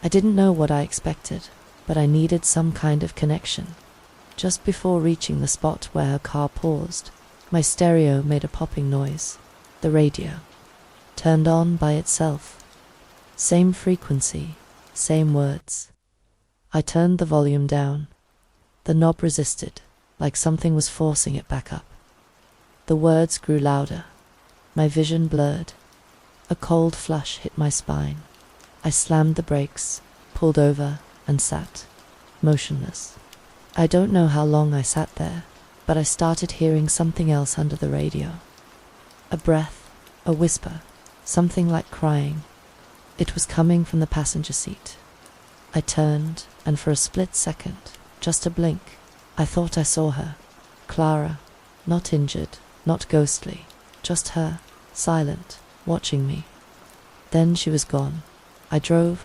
I didn't know what I expected, but I needed some kind of connection. Just before reaching the spot where her car paused, my stereo made a popping noise. The radio turned on by itself. Same frequency, same words. I turned the volume down. The knob resisted, like something was forcing it back up. The words grew louder. My vision blurred. A cold flush hit my spine. I slammed the brakes, pulled over, and sat, motionless. I don't know how long I sat there, but I started hearing something else under the radio. A breath, a whisper, something like crying. It was coming from the passenger seat. I turned, and for a split second, just a blink, I thought I saw her. Clara, not injured, not ghostly, just her, silent, watching me. Then she was gone. I drove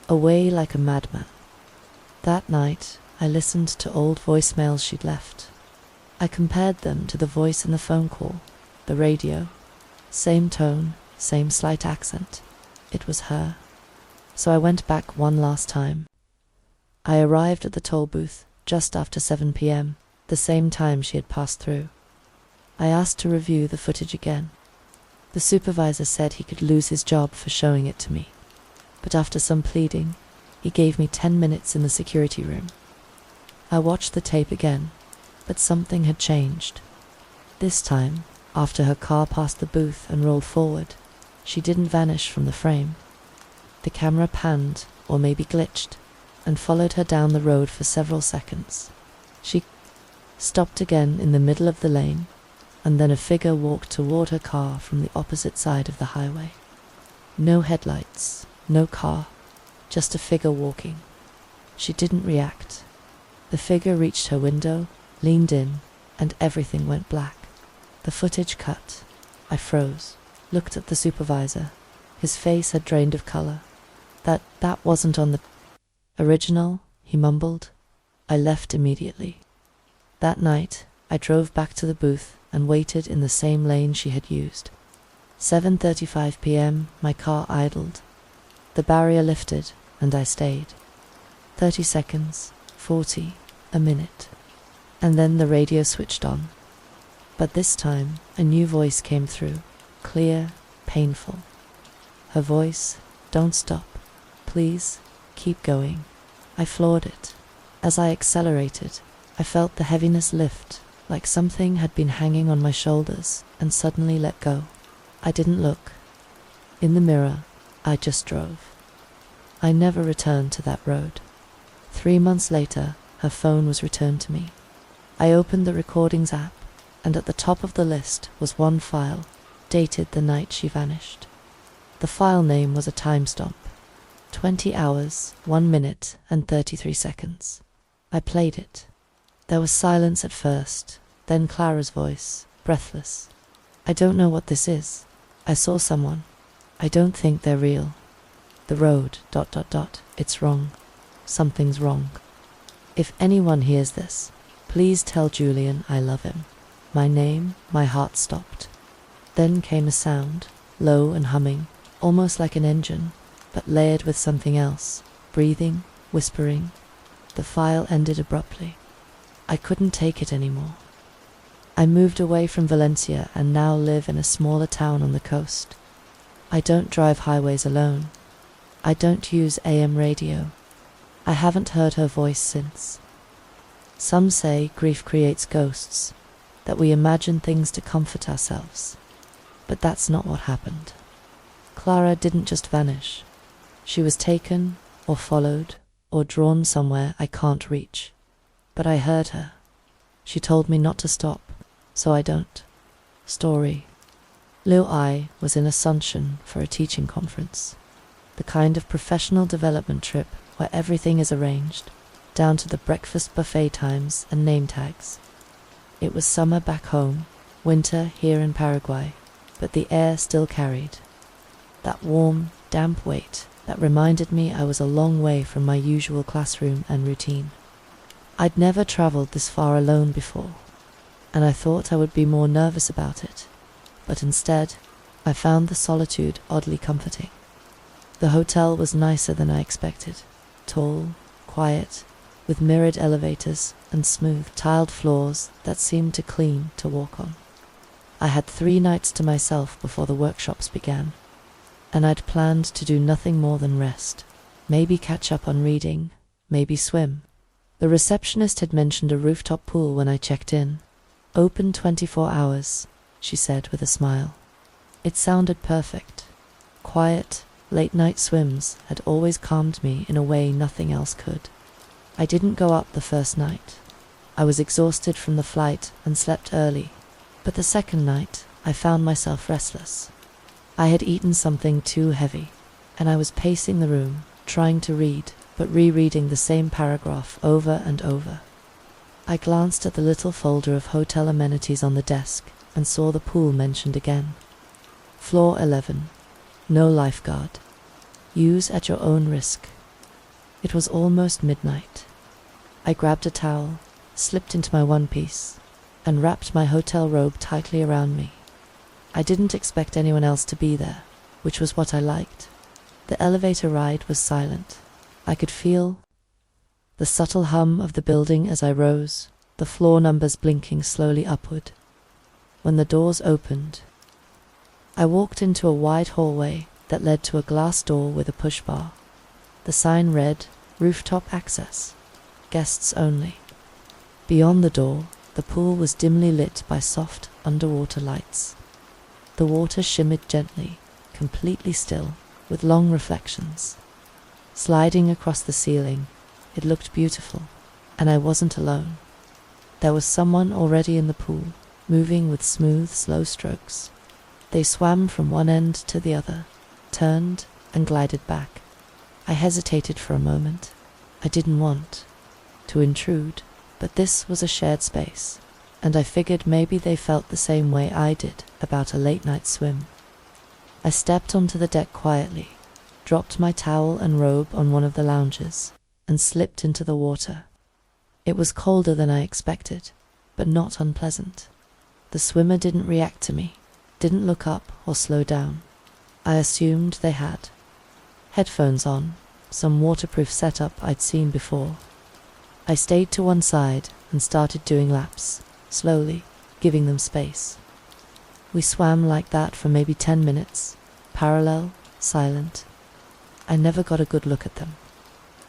away like a madman. That night, I listened to old voicemails she'd left. I compared them to the voice in the phone call, the radio. Same tone, same slight accent. It was her. So I went back one last time. I arrived at the toll booth just after 7 p.m., the same time she had passed through. I asked to review the footage again. The supervisor said he could lose his job for showing it to me, but after some pleading, he gave me 10 minutes in the security room. I watched the tape again, but something had changed. This time, after her car passed the booth and rolled forward, she didn't vanish from the frame. The camera panned, or maybe glitched, and followed her down the road for several seconds. She stopped again in the middle of the lane, and then a figure walked toward her car from the opposite side of the highway. No headlights, no car, just a figure walking. She didn't react. The figure reached her window, leaned in, and everything went black. The footage cut. I froze, looked at the supervisor. His face had drained of color. That wasn't on the original, he mumbled. I left immediately. That night, I drove back to the booth and waited in the same lane she had used. 7:35 p.m., my car idled. The barrier lifted, and I stayed. 30 seconds, 40, a minute. And then the radio switched on. But this time, a new voice came through, clear, painful. Her voice, "Don't stop. Please, keep going." I floored it. As I accelerated, I felt the heaviness lift, like something had been hanging on my shoulders and suddenly let go. I didn't look. In the mirror, I just drove. I never returned to that road. 3 months later, her phone was returned to me. I opened the recordings app, and at the top of the list was one file, dated the night she vanished. The file name was a timestamp. 20 hours, 1 minute, and 33 seconds. I played it. There was silence at first, then Clara's voice, breathless. "I don't know what this is. I saw someone. I don't think they're real. The road, ... It's wrong. Something's wrong. If anyone hears this, please tell Julian I love him." My name, my heart stopped. Then came a sound, low and humming, almost like an engine, but layered with something else, breathing, whispering. The file ended abruptly. I couldn't take it anymore. I moved away from Valencia and now live in a smaller town on the coast. I don't drive highways alone. I don't use AM radio. I haven't heard her voice since. Some say grief creates ghosts, that we imagine things to comfort ourselves. But that's not what happened. Clara didn't just vanish. She was taken, or followed, or drawn somewhere I can't reach. But I heard her. She told me not to stop, so I don't. Story. Lil I was in Asunción for a teaching conference. The kind of professional development trip where everything is arranged, down to the breakfast buffet times and name tags. It was summer back home, winter here in Paraguay, but the air still carried that warm, damp weight that reminded me I was a long way from my usual classroom and routine. I'd never traveled this far alone before, and I thought I would be more nervous about it, but instead, I found the solitude oddly comforting. The hotel was nicer than I expected, tall, quiet, with mirrored elevators and smooth, tiled floors that seemed too clean to walk on. I had 3 nights to myself before the workshops began, and I'd planned to do nothing more than rest, maybe catch up on reading, maybe swim. The receptionist had mentioned a rooftop pool when I checked in. "Open 24 hours, she said with a smile. It sounded perfect. Quiet, late-night swims had always calmed me in a way nothing else could. I didn't go up the first night. I was exhausted from the flight and slept early, but the second night I found myself restless. I had eaten something too heavy, and I was pacing the room, trying to read, but rereading the same paragraph over and over. I glanced at the little folder of hotel amenities on the desk and saw the pool mentioned again. Floor 11. No lifeguard. Use at your own risk. It was almost midnight. I grabbed a towel, slipped into my one-piece, and wrapped my hotel robe tightly around me. I didn't expect anyone else to be there, which was what I liked. The elevator ride was silent. I could feel the subtle hum of the building as I rose, the floor numbers blinking slowly upward. When the doors opened, I walked into a wide hallway that led to a glass door with a push bar. The sign read, "Rooftop access. Guests only." Beyond the door, the pool was dimly lit by soft, underwater lights. The water shimmered gently, completely still, with long reflections. Sliding across the ceiling, it looked beautiful, and I wasn't alone. There was someone already in the pool, moving with smooth, slow strokes. They swam from one end to the other, turned, and glided back. I hesitated for a moment. I didn't want to intrude, but this was a shared space, and I figured maybe they felt the same way I did about a late-night swim. I stepped onto the deck quietly, dropped my towel and robe on one of the lounges, and slipped into the water. It was colder than I expected, but not unpleasant. The swimmer didn't react to me, didn't look up or slow down. I assumed they had. Headphones on, some waterproof setup I'd seen before. I stayed to one side and started doing laps, slowly, giving them space. We swam like that for maybe 10 minutes, parallel, silent. I never got a good look at them.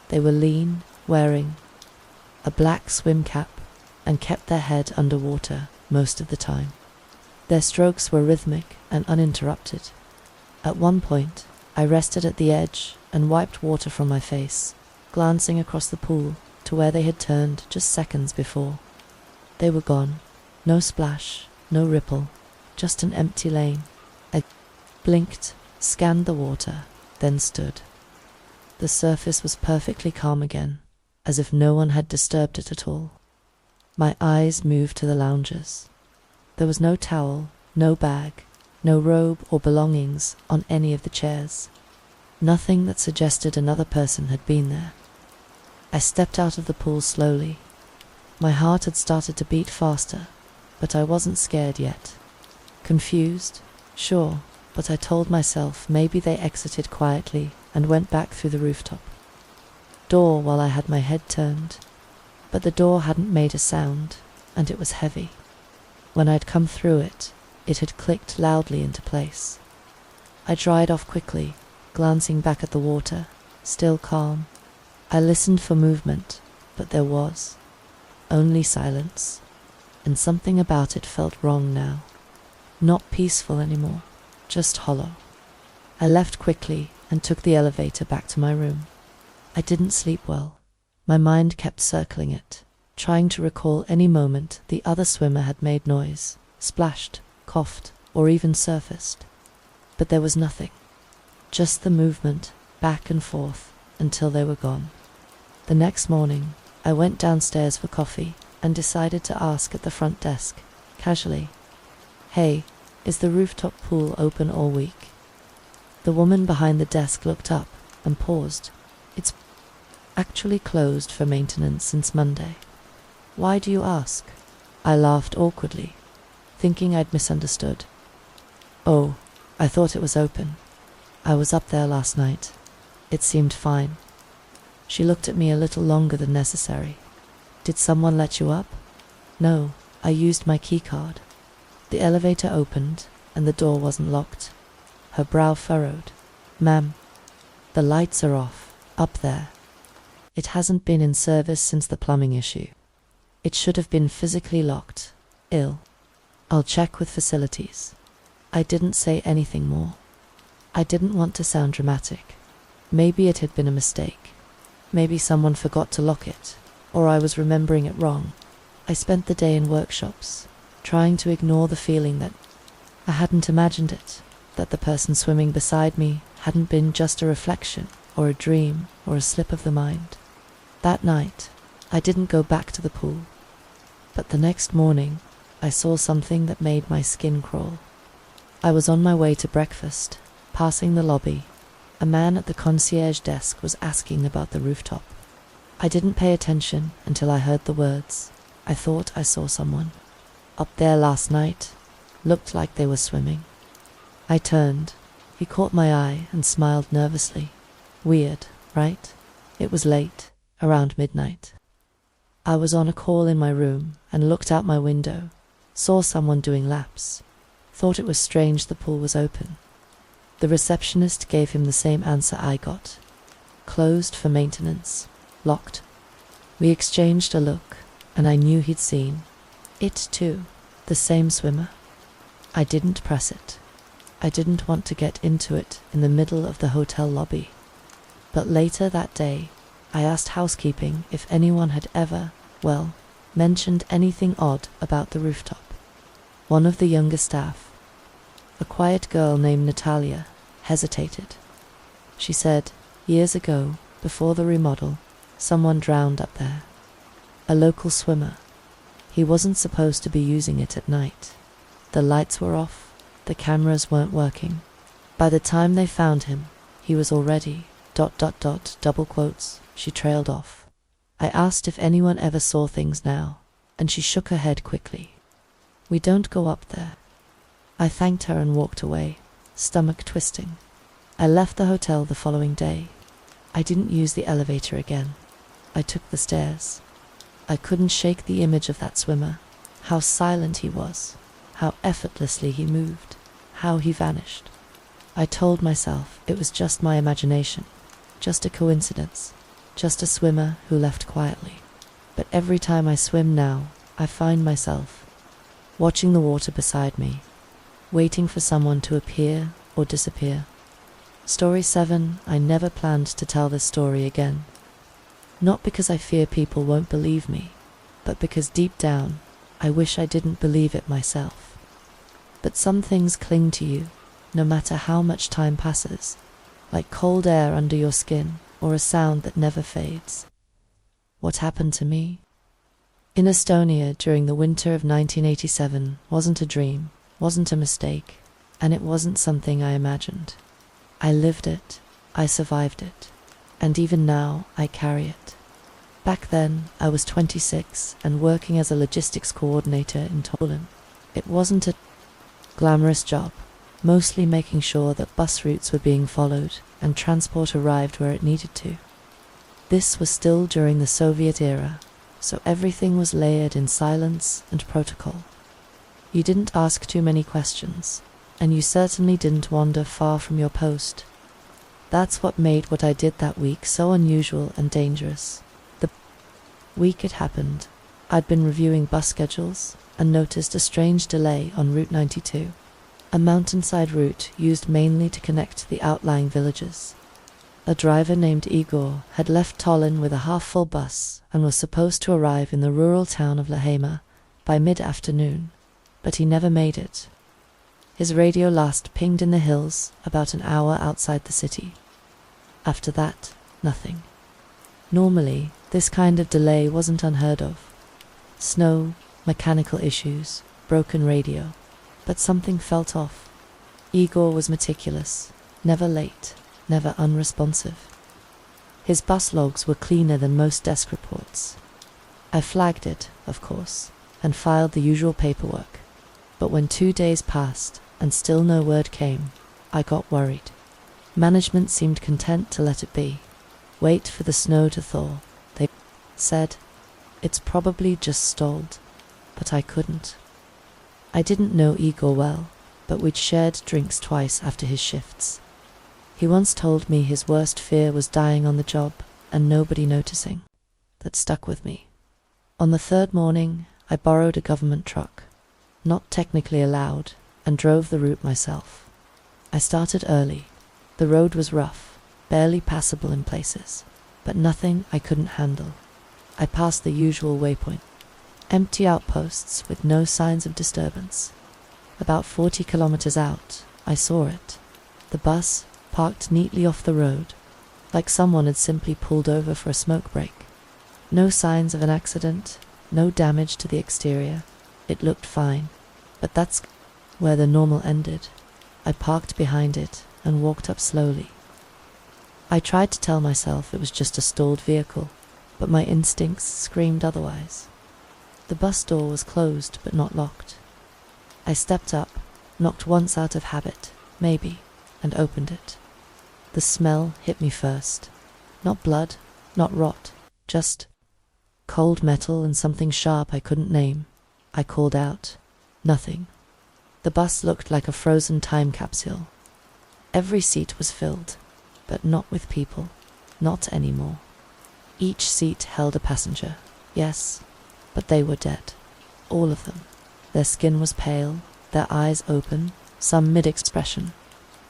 They were lean, wearing a black swim cap, and kept their head underwater most of the time. Their strokes were rhythmic and uninterrupted. At one point, I rested at the edge and wiped water from my face, glancing across the pool to where they had turned just seconds before. They were gone. No splash, no ripple, just an empty lane. I blinked, scanned the water, then stood. The surface was perfectly calm again, as if no one had disturbed it at all. My eyes moved to the lounges. There was no towel, no bag, no robe or belongings on any of the chairs. Nothing that suggested another person had been there. I stepped out of the pool slowly. My heart had started to beat faster, but I wasn't scared yet. Confused, sure, but I told myself maybe they exited quietly and went back through the rooftop door while I had my head turned. But the door hadn't made a sound, and it was heavy. When I'd come through it, it had clicked loudly into place. I dried off quickly, glancing back at the water, still calm. I listened for movement, but there was only silence, and something about it felt wrong now. Not peaceful anymore, just hollow. I left quickly and took the elevator back to my room. I didn't sleep well. My mind kept circling it, trying to recall any moment the other swimmer had made noise, splashed, coughed, or even surfaced. But there was nothing. Just the movement, back and forth, until they were gone. The next morning, I went downstairs for coffee and decided to ask at the front desk, casually, "Hey, is the rooftop pool open all week?" The woman behind the desk looked up and paused. "It's actually closed for maintenance since Monday." "Why do you ask?" I laughed awkwardly, thinking I'd misunderstood. "Oh, I thought it was open. I was up there last night. It seemed fine." She looked at me a little longer than necessary. "Did someone let you up?" "No, I used my key card." The elevator opened, and the door wasn't locked. Her brow furrowed. "Ma'am, the lights are off, up there. It hasn't been in service since the plumbing issue. It should have been physically locked. I'll check with facilities." I didn't say anything more. I didn't want to sound dramatic. Maybe it had been a mistake. Maybe someone forgot to lock it, or I was remembering it wrong. I spent the day in workshops, trying to ignore the feeling that I hadn't imagined it, that the person swimming beside me hadn't been just a reflection, or a dream, or a slip of the mind. That night, I didn't go back to the pool. But the next morning, I saw something that made my skin crawl. I was on my way to breakfast, passing the lobby. A man at the concierge desk was asking about the rooftop. I didn't pay attention until I heard the words. I thought I saw someone. "Up there last night. Looked like they were swimming." I turned. He caught my eye and smiled nervously. Weird, right? It was late, around midnight. I was on a call in my room and looked out my window, saw someone doing laps. Thought it was strange the pool was open. The receptionist gave him the same answer I got. Closed for maintenance. Locked. We exchanged a look, and I knew he'd seen it too, the same swimmer. I didn't press it. I didn't want to get into it in the middle of the hotel lobby. But later that day, I asked housekeeping if anyone had ever, mentioned anything odd about the rooftop. One of the younger staff, a quiet girl named Natalia, hesitated. She said, years ago, before the remodel, someone drowned up there. A local swimmer. He wasn't supposed to be using it at night. The lights were off, the cameras weren't working, By the time they found him, he was already ... double quotes, she trailed off. I asked if anyone ever saw things now, and she shook her head quickly. We don't go up there. I thanked her and walked away, stomach twisting. I left the hotel the following day. I didn't use the elevator again. I took the stairs. I couldn't shake the image of that swimmer. How silent he was. How effortlessly he moved. How he vanished. I told myself it was just my imagination. Just a coincidence. Just a swimmer who left quietly. But every time I swim now, I find myself watching the water beside me, waiting for someone to appear or disappear. Story 7. I never planned to tell this story again. Not because I fear people won't believe me, but because deep down, I wish I didn't believe it myself. But some things cling to you, no matter how much time passes, like cold air under your skin or a sound that never fades. What happened to me? In Estonia during the winter of 1987 wasn't a dream, wasn't a mistake, and it wasn't something I imagined. I lived it, I survived it, and even now I carry it. Back then, I was 26 and working as a logistics coordinator in Poland. It wasn't a glamorous job, mostly making sure that bus routes were being followed and transport arrived where it needed to. This was still during the Soviet era, so everything was layered in silence and protocol. You didn't ask too many questions, and you certainly didn't wander far from your post. That's what made what I did that week so unusual and dangerous. The week it happened, I'd been reviewing bus schedules and noticed a strange delay on Route 92, a mountainside route used mainly to connect the outlying villages. A driver named Igor had left Tallinn with a half-full bus and was supposed to arrive in the rural town of Lahemaa by mid-afternoon, but he never made it. His radio last pinged in the hills about an hour outside the city. After that, nothing. Normally, this kind of delay wasn't unheard of. Snow, mechanical issues, broken radio, but something felt off. Igor was meticulous, never late, never unresponsive. His bus logs were cleaner than most desk reports. I flagged it, of course, and filed the usual paperwork. But when 2 days passed and still no word came, I got worried. Management seemed content to let it be. Wait for the snow to thaw, they said. It's probably just stalled. But I couldn't. I didn't know Igor well, but we'd shared drinks twice after his shifts. He once told me his worst fear was dying on the job and nobody noticing. That stuck with me. On the third morning, I borrowed a government truck, not technically allowed, and drove the route myself. I started early. The road was rough, barely passable in places, but nothing I couldn't handle. I passed the usual waypoint. Empty outposts with no signs of disturbance. About 40 kilometers out, I saw it. The bus parked neatly off the road, like someone had simply pulled over for a smoke break. No signs of an accident, no damage to the exterior. It looked fine, but that's where the normal ended. I parked behind it and walked up slowly. I tried to tell myself it was just a stalled vehicle, but my instincts screamed otherwise. The bus door was closed but not locked. I stepped up, knocked once out of habit, maybe, and opened it. The smell hit me first. Not blood, not rot, just cold metal and something sharp I couldn't name. I called out. Nothing. The bus looked like a frozen time capsule. Every seat was filled, but not with people. Not anymore. Each seat held a passenger, yes, but they were dead. All of them. Their skin was pale, their eyes open, some mid-expression,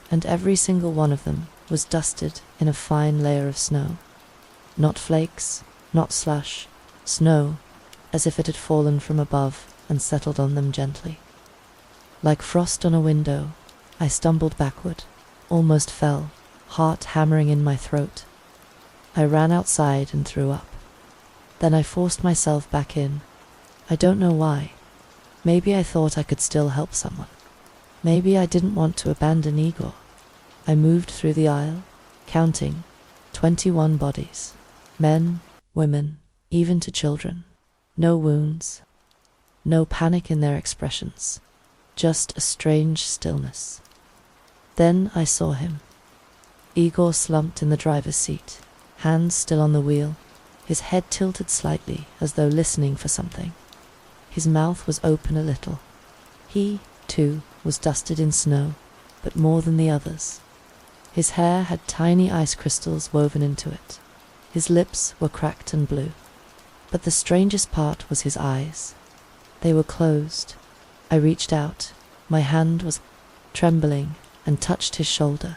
and every single one of them was dusted in a fine layer of snow. Not flakes, not slush, snow, as if it had fallen from above and settled on them gently. Like frost on a window, I stumbled backward, almost fell, heart hammering in my throat. I ran outside and threw up. Then I forced myself back in. I don't know why. Maybe I thought I could still help someone. Maybe I didn't want to abandon Igor. I moved through the aisle, counting 21 bodies. Men, women, even to children. No wounds, no panic in their expressions, just a strange stillness. Then I saw him. Igor slumped in the driver's seat, hands still on the wheel, his head tilted slightly as though listening for something. His mouth was open a little. He, too, was dusted in snow, but more than the others. His hair had tiny ice crystals woven into it. His lips were cracked and blue. But the strangest part was his eyes. They were closed. I reached out. My hand was trembling and touched his shoulder.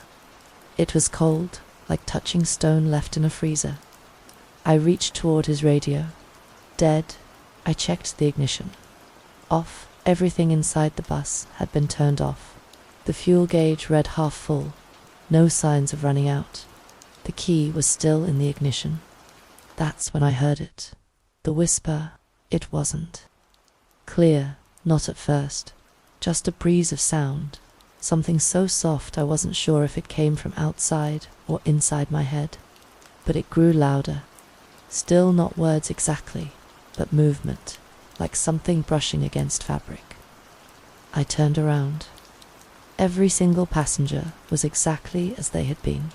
It was cold, like touching stone left in a freezer. I reached toward his radio. Dead. I checked the ignition. Off. Everything inside the bus had been turned off. The fuel gauge read half full. No signs of running out. The key was still in the ignition. That's when I heard it. The whisper. It wasn't clear, not at first. Just a breeze of sound. Something so soft I wasn't sure if it came from outside or inside my head. But it grew louder. Still not words exactly, but movement, like something brushing against fabric. I turned around. Every single passenger was exactly as they had been.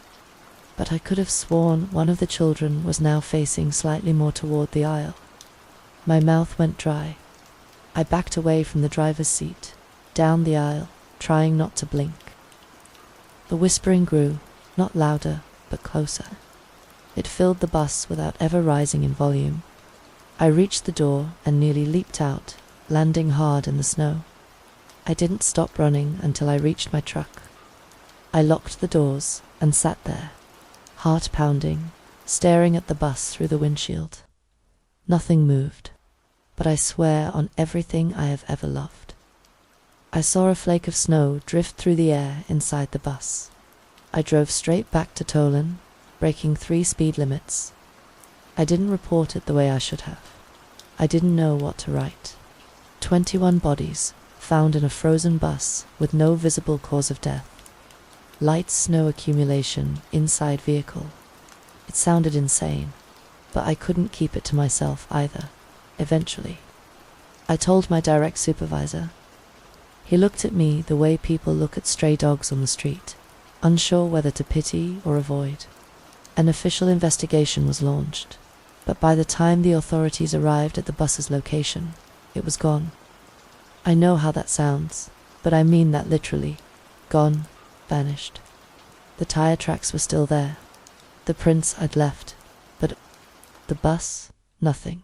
But I could have sworn one of the children was now facing slightly more toward the aisle. My mouth went dry. I backed away from the driver's seat, down the aisle, trying not to blink. The whispering grew, not louder, but closer. It filled the bus without ever rising in volume. I reached the door and nearly leaped out, landing hard in the snow. I didn't stop running until I reached my truck. I locked the doors and sat there, heart pounding, staring at the bus through the windshield. Nothing moved, but I swear on everything I have ever loved. I saw a flake of snow drift through the air inside the bus. I drove straight back to Tolan, breaking 3 speed limits. I didn't report it the way I should have. I didn't know what to write. 21 bodies found in a frozen bus with no visible cause of death. Light snow accumulation inside vehicle. It sounded insane, but I couldn't keep it to myself either. Eventually, I told my direct supervisor. He looked at me the way people look at stray dogs on the street, unsure whether to pity or avoid. An official investigation was launched, but by the time the authorities arrived at the bus's location, it was gone. I know how that sounds, but I mean that literally. Gone, vanished. The tire tracks were still there. The prints I'd left, but the bus, nothing.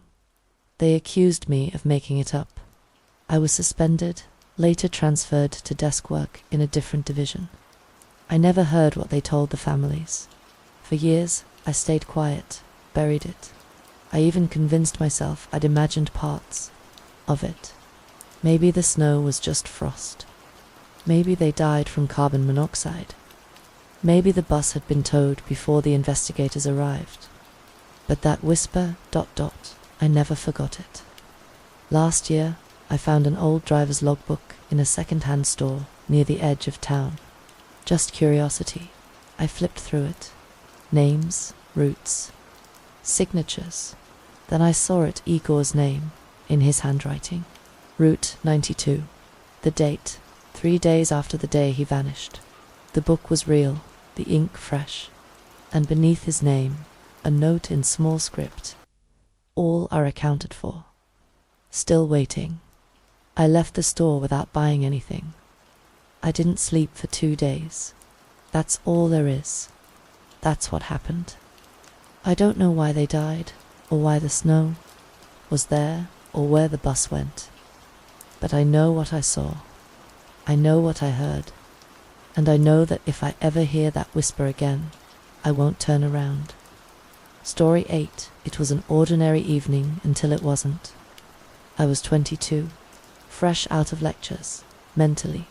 They accused me of making it up. I was suspended, later transferred to desk work in a different division. I never heard what they told the families. For years, I stayed quiet, buried it. I even convinced myself I'd imagined parts of it. Maybe the snow was just frost. Maybe they died from carbon monoxide. Maybe the bus had been towed before the investigators arrived. But that whisper, ... I never forgot it. Last year, I found an old driver's logbook in a second-hand store near the edge of town. Just curiosity, I flipped through it. Names, routes, signatures. Then I saw it Igor's name, in his handwriting. Route 92. The date, 3 days after the day he vanished. The book was real, the ink fresh. And beneath his name, a note in small script. All are accounted for. Still waiting. I left the store without buying anything. I didn't sleep for 2 days. That's all there is. That's what happened. I don't know why they died, or why the snow was there, or where the bus went. But I know what I saw. I know what I heard. And I know that if I ever hear that whisper again, I won't turn around. Story 8. It was an ordinary evening until it wasn't. I was 22, fresh out of lectures, mentally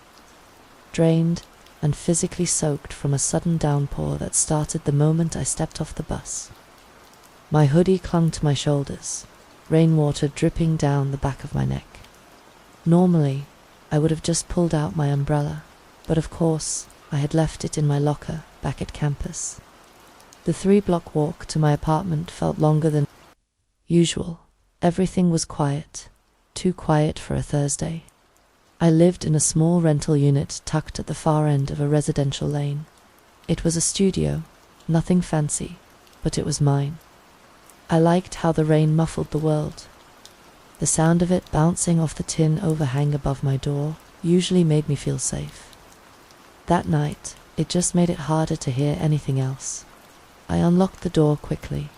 drained and physically soaked from a sudden downpour that started the moment I stepped off the bus. My hoodie clung to my shoulders, rainwater dripping down the back of my neck. Normally, I would have just pulled out my umbrella, but of course, I had left it in my locker back at campus. The 3-block walk to my apartment felt longer than usual. Everything was quiet, too quiet for a Thursday. I lived in a small rental unit tucked at the far end of a residential lane. It was a studio, nothing fancy, but it was mine. I liked how the rain muffled the world. The sound of it bouncing off the tin overhang above my door usually made me feel safe. That night, it just made it harder to hear anything else. I unlocked the door quickly,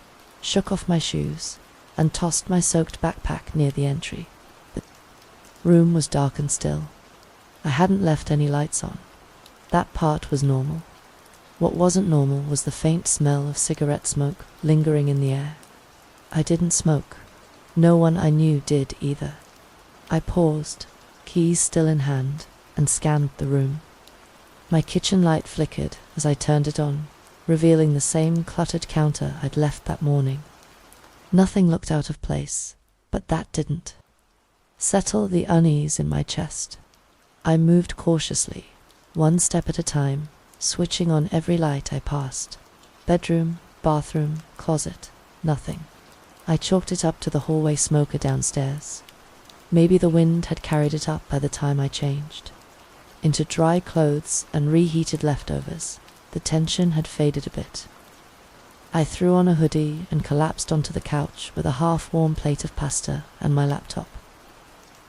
shook off my shoes, and tossed my soaked backpack near the entry. The room was dark and still. I hadn't left any lights on. That part was normal. What wasn't normal was the faint smell of cigarette smoke lingering in the air. I didn't smoke. No one I knew did either. I paused, keys still in hand, and scanned the room. My kitchen light flickered as I turned it on, revealing the same cluttered counter I'd left that morning. Nothing looked out of place, but that didn't settle the unease in my chest. I moved cautiously, one step at a time, switching on every light I passed. Bedroom, bathroom, closet, nothing. I chalked it up to the hallway smoker downstairs. Maybe the wind had carried it up by the time I changed. Into dry clothes and reheated leftovers, the tension had faded a bit. I threw on a hoodie and collapsed onto the couch with a half-warm plate of pasta and my laptop.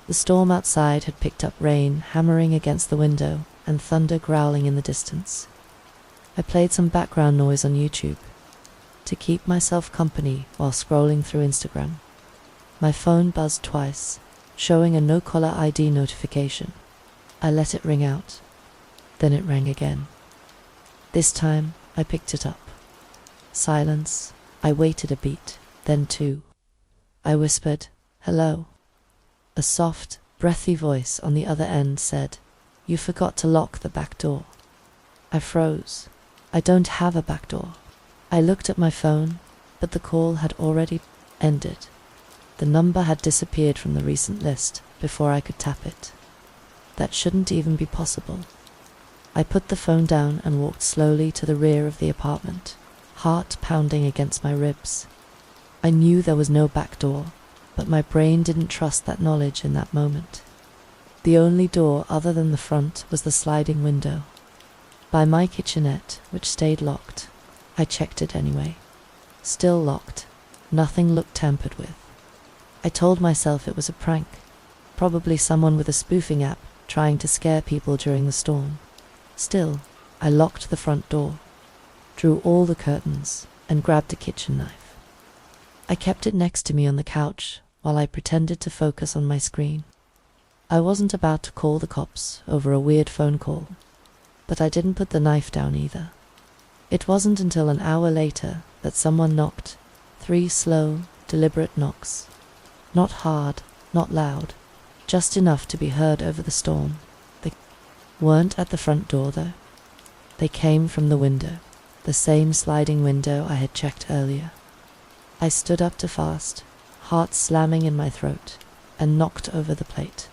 The storm outside had picked up rain hammering against the window and thunder growling in the distance. I played some background noise on YouTube to keep myself company while scrolling through Instagram. My phone buzzed twice, showing a no-caller ID notification. I let it ring out. Then it rang again. This time, I picked it up. Silence. I waited a beat, then 2. I whispered, "Hello." A soft, breathy voice on the other end said, "You forgot to lock the back door." I froze. I don't have a back door. I looked at my phone, but the call had already ended. The number had disappeared from the recent list before I could tap it. That shouldn't even be possible. I put the phone down and walked slowly to the rear of the apartment, heart pounding against my ribs. I knew there was no back door, but my brain didn't trust that knowledge in that moment. The only door other than the front was the sliding window. By my kitchenette, which stayed locked. I checked it anyway. Still locked. Nothing looked tampered with. I told myself it was a prank, probably someone with a spoofing app trying to scare people during the storm. Still, I locked the front door, drew all the curtains, and grabbed a kitchen knife. I kept it next to me on the couch while I pretended to focus on my screen. I wasn't about to call the cops over a weird phone call, but I didn't put the knife down either. It wasn't until an hour later that someone knocked, 3 slow, deliberate knocks. Not hard, not loud, just enough to be heard over the storm. They weren't at the front door, though. They came from the window, the same sliding window I had checked earlier. I stood up to fast, heart slamming in my throat, and knocked over the plate.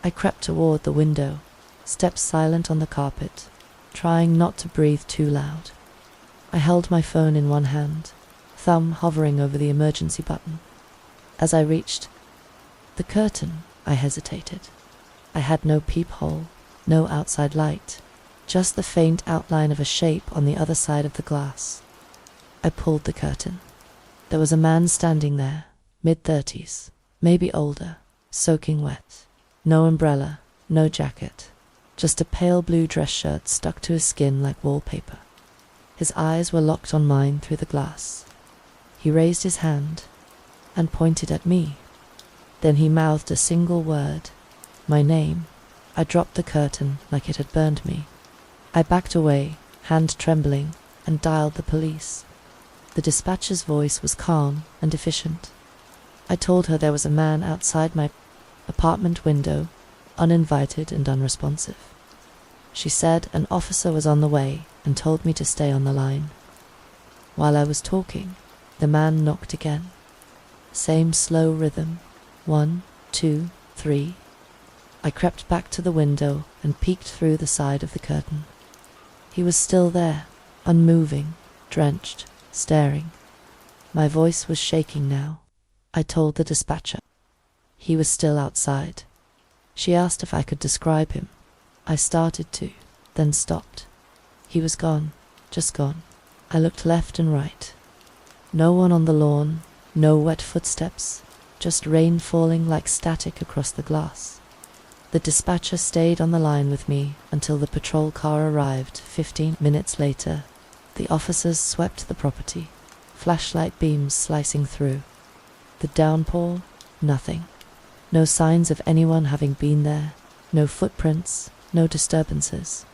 I crept toward the window, stepped silent on the carpet, trying not to breathe too loud. I held my phone in one hand, thumb hovering over the emergency button. As I reached the curtain, I hesitated. I had no peephole, no outside light, just the faint outline of a shape on the other side of the glass. I pulled the curtain. There was a man standing there, mid-30s, maybe older, soaking wet. No umbrella, no jacket, just a pale blue dress shirt stuck to his skin like wallpaper. His eyes were locked on mine through the glass. He raised his hand and pointed at me. Then he mouthed a single word, my name. I dropped the curtain like it had burned me. I backed away, hand trembling, and dialed the police. The dispatcher's voice was calm and efficient. I told her there was a man outside my apartment window, uninvited and unresponsive. She said an officer was on the way and told me to stay on the line. While I was talking, the man knocked again. Same slow rhythm. 1, 2, 3. I crept back to the window and peeked through the side of the curtain. He was still there, unmoving, drenched, staring. My voice was shaking now. I told the dispatcher. He was still outside. She asked if I could describe him. I started to, then stopped. He was gone, just gone. I looked left and right. No one on the lawn, no wet footsteps, just rain falling like static across the glass. The dispatcher stayed on the line with me until the patrol car arrived. 15 minutes later, the officers swept the property, flashlight beams slicing through. The downpour, nothing. No signs of anyone having been there, no footprints, no disturbances.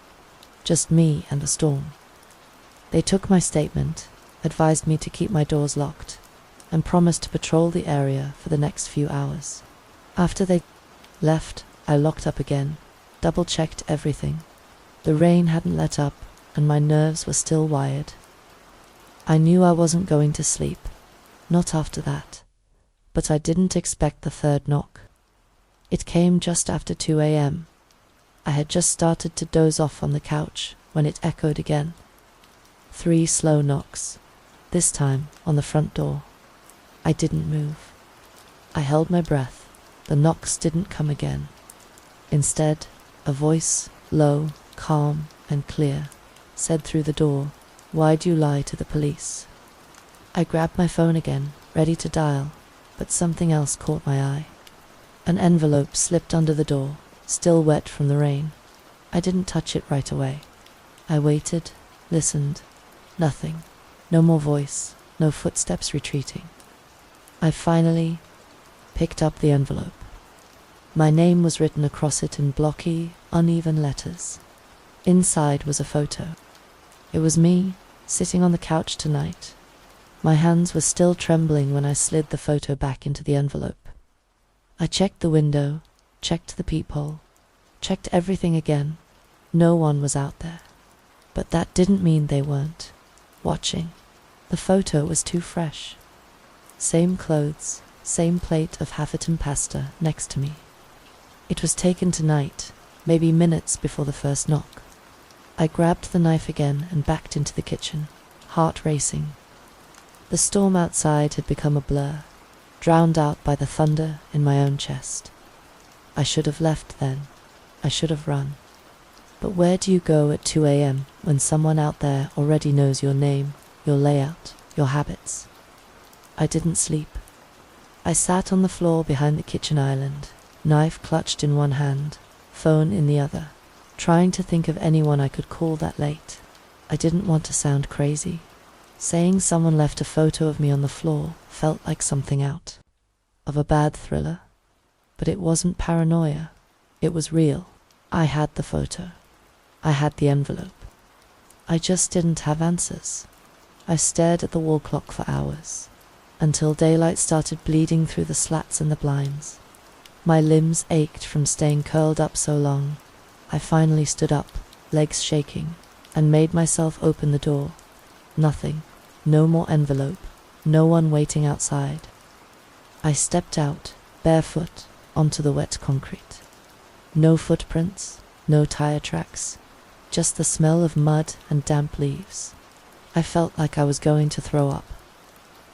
Just me and the storm. They took my statement, advised me to keep my doors locked, and promised to patrol the area for the next few hours. After they left, I locked up again, double-checked everything. The rain hadn't let up, and my nerves were still wired. I knew I wasn't going to sleep, not after that, but I didn't expect the third knock. It came just after 2 a.m. I had just started to doze off on the couch when it echoed again. 3 slow knocks, this time on the front door. I didn't move. I held my breath. The knocks didn't come again. Instead, a voice, low, calm, and clear, said through the door, "Why'd you lie to the police?" I grabbed my phone again, ready to dial, but something else caught my eye. An envelope slipped under the door, still wet from the rain. I didn't touch it right away. I waited, listened. Nothing. No more voice, no footsteps retreating. I finally picked up the envelope. My name was written across it in blocky, uneven letters. Inside was a photo. It was me, sitting on the couch tonight. My hands were still trembling when I slid the photo back into the envelope. I checked the window, checked the peephole, checked everything again. No one was out there. But that didn't mean they weren't watching. The photo was too fresh. Same clothes, same plate of half-eaten pasta next to me. It was taken tonight, maybe minutes before the first knock. I grabbed the knife again and backed into the kitchen, heart racing. The storm outside had become a blur, drowned out by the thunder in my own chest. I should have left then. I should have run. But where do you go at 2 a.m. when someone out there already knows your name, your layout, your habits? I didn't sleep. I sat on the floor behind the kitchen island, knife clutched in one hand, phone in the other, trying to think of anyone I could call that late. I didn't want to sound crazy. Saying someone left a photo of me on the floor felt like something out of a bad thriller. But it wasn't paranoia. It was real. I had the photo. I had the envelope. I just didn't have answers. I stared at the wall clock for hours, until daylight started bleeding through the slats and the blinds. My limbs ached from staying curled up so long. I finally stood up, legs shaking, and made myself open the door. Nothing. No more envelope. No one waiting outside. I stepped out, barefoot, onto the wet concrete. No footprints, no tire tracks, just the smell of mud and damp leaves. I felt like I was going to throw up.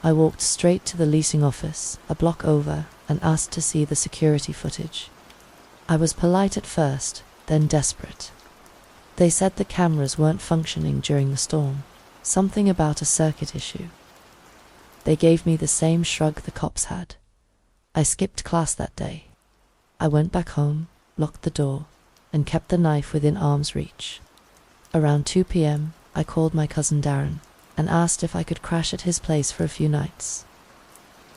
I walked straight to the leasing office, a block over, and asked to see the security footage. I was polite at first, then desperate. They said the cameras weren't functioning during the storm, something about a circuit issue. They gave me the same shrug the cops had. I skipped class that day. I went back home, locked the door, and kept the knife within arm's reach. Around 2 p.m., I called my cousin Darren and asked if I could crash at his place for a few nights.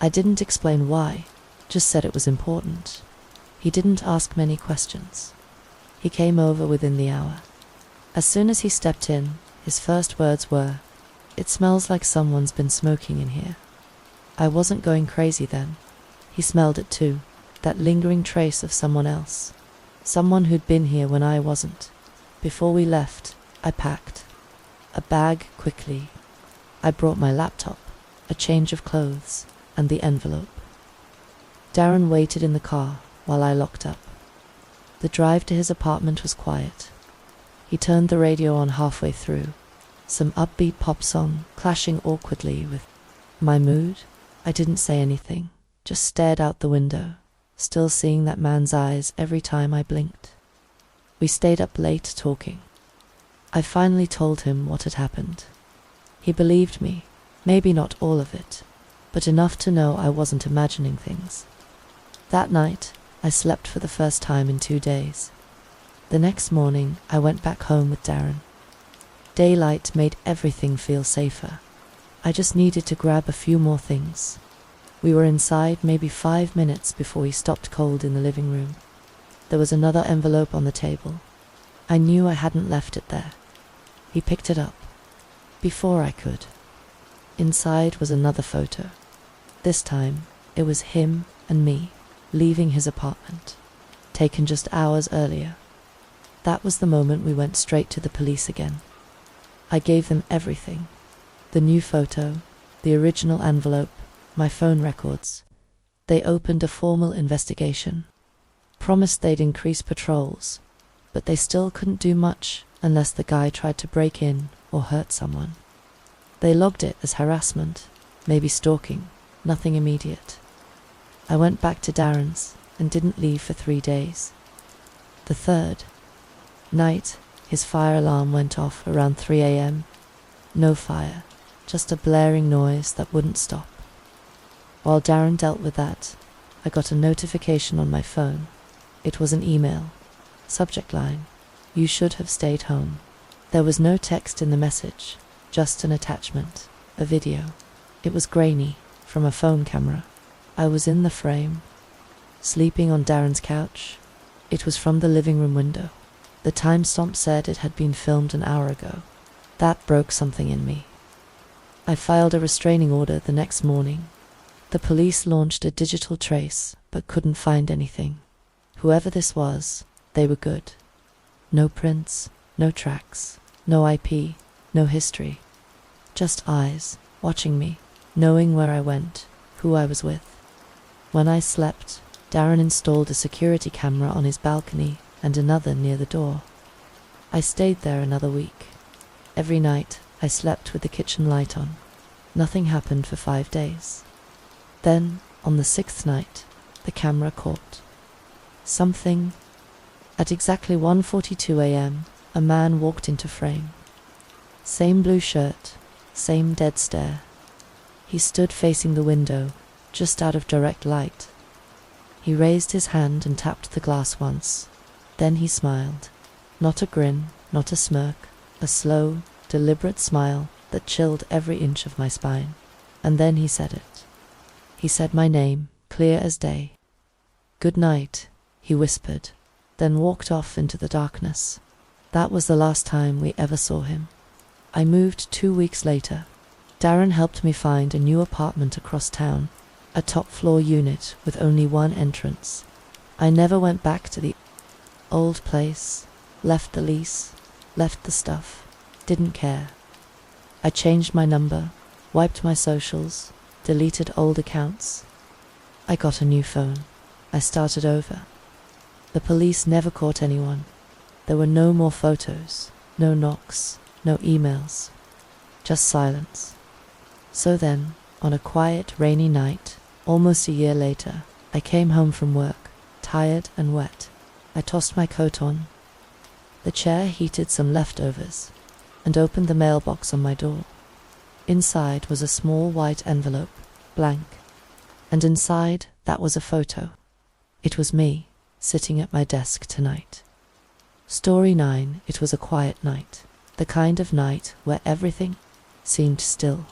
I didn't explain why, just said it was important. He didn't ask many questions. He came over within the hour. As soon as he stepped in, his first words were, "It smells like someone's been smoking in here." I wasn't going crazy then. He smelled it too, that lingering trace of someone else. Someone who'd been here when I wasn't. Before we left, I packed a bag quickly. I brought my laptop, a change of clothes, and the envelope. Darren waited in the car while I locked up. The drive to his apartment was quiet. He turned the radio on halfway through, some upbeat pop song clashing awkwardly with my mood. I didn't say anything, just stared out the window, still seeing that man's eyes every time I blinked. We stayed up late talking. I finally told him what had happened. He believed me, maybe not all of it, but enough to know I wasn't imagining things. That night, I slept for the first time in 2 days. The next morning, I went back home with Darren. Daylight made everything feel safer. I just needed to grab a few more things. We were inside maybe 5 minutes before he stopped cold in the living room. There was another envelope on the table. I knew I hadn't left it there. He picked it up before I could. Inside was another photo. This time, it was him and me leaving his apartment, taken just hours earlier. That was the moment we went straight to the police again. I gave them everything. The new photo, the original envelope, my phone records. They opened a formal investigation. Promised they'd increase patrols, but they still couldn't do much unless the guy tried to break in or hurt someone. They logged it as harassment, maybe stalking, nothing immediate. I went back to Darren's and didn't leave for 3 days. The third night, his fire alarm went off around 3 a.m. No fire, just a blaring noise that wouldn't stop. While Darren dealt with that, I got a notification on my phone. It was an email. Subject line, "You should have stayed home." There was no text in the message, just an attachment, a video. It was grainy, from a phone camera. I was in the frame, sleeping on Darren's couch. It was from the living room window. The timestamp said it had been filmed an hour ago. That broke something in me. I filed a restraining order the next morning. The police launched a digital trace, but couldn't find anything. Whoever this was, they were good. No prints, no tracks, no IP, no history. Just eyes, watching me, knowing where I went, who I was with. When I slept, Darren installed a security camera on his balcony and another near the door. I stayed there another week. Every night, I slept with the kitchen light on. Nothing happened for 5 days. Then, on the 6th night, the camera caught something. At exactly 1:42 a.m., a man walked into frame. Same blue shirt, same dead stare. He stood facing the window, just out of direct light. He raised his hand and tapped the glass once. Then he smiled. Not a grin, not a smirk, a slow, deliberate smile that chilled every inch of my spine. And then he said it. He said my name, clear as day. "Good night," he whispered, then walked off into the darkness. That was the last time we ever saw him. I moved 2 weeks later. Darren helped me find a new apartment across town, a top-floor unit with only one entrance. I never went back to the old place, left the lease, left the stuff, didn't care. I changed my number, wiped my socials, deleted old accounts. I got a new phone. I started over. The police never caught anyone. There were no more photos, no knocks, no emails, just silence. So then, on a quiet, rainy night, almost a year later, I came home from work, tired and wet. I tossed my coat on. The chair heated some leftovers, and opened the mailbox on my door. Inside was a small white envelope, blank, and inside that was a photo. It was me, sitting at my desk tonight. Story 9, it was a quiet night, the kind of night where everything seemed still.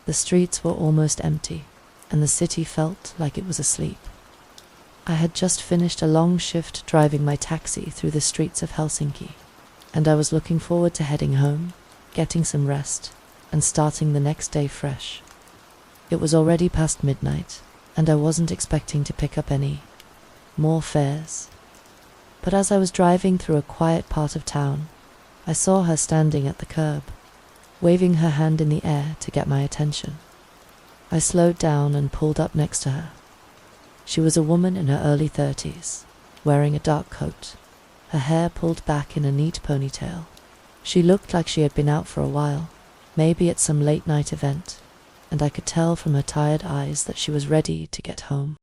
The streets were almost empty, and the city felt like it was asleep. I had just finished a long shift driving my taxi through the streets of Helsinki, and I was looking forward to heading home, getting some rest, and starting the next day fresh. It was already past midnight, and I wasn't expecting to pick up any more fares. But as I was driving through a quiet part of town, I saw her standing at the curb, waving her hand in the air to get my attention. I slowed down and pulled up next to her. She was a woman in her early 30s, wearing a dark coat. her hair pulled back in a neat ponytail. She looked like she had been out for a while, maybe at some late-night event, and I could tell from her tired eyes that she was ready to get home.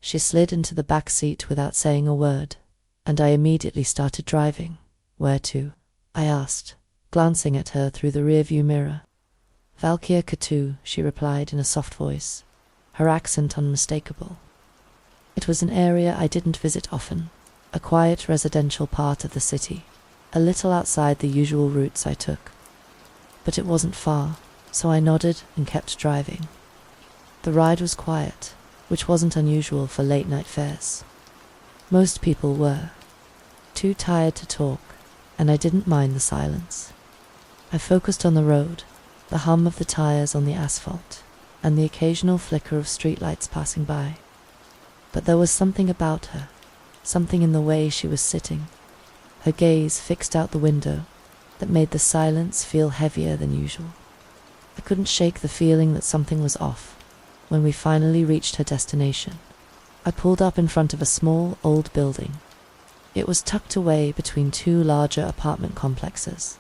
She slid into the back seat without saying a word, and I immediately started driving. "Where to?" I asked, glancing at her through the rearview mirror. "Valkyr Katu," she replied in a soft voice, her accent unmistakable. It was an area I didn't visit often, a quiet residential part of the city, a little outside the usual routes I took. But it wasn't far, so I nodded and kept driving. The ride was quiet, which wasn't unusual for late-night fares. Most people were too tired to talk, and I didn't mind the silence. I focused on the road, the hum of the tires on the asphalt, and the occasional flicker of streetlights passing by. But there was something about her, something in the way she was sitting, her gaze fixed out the window, that made the silence feel heavier than usual. I couldn't shake the feeling that something was off. When we finally reached her destination, I pulled up in front of a small, old building. It was tucked away between two larger apartment complexes,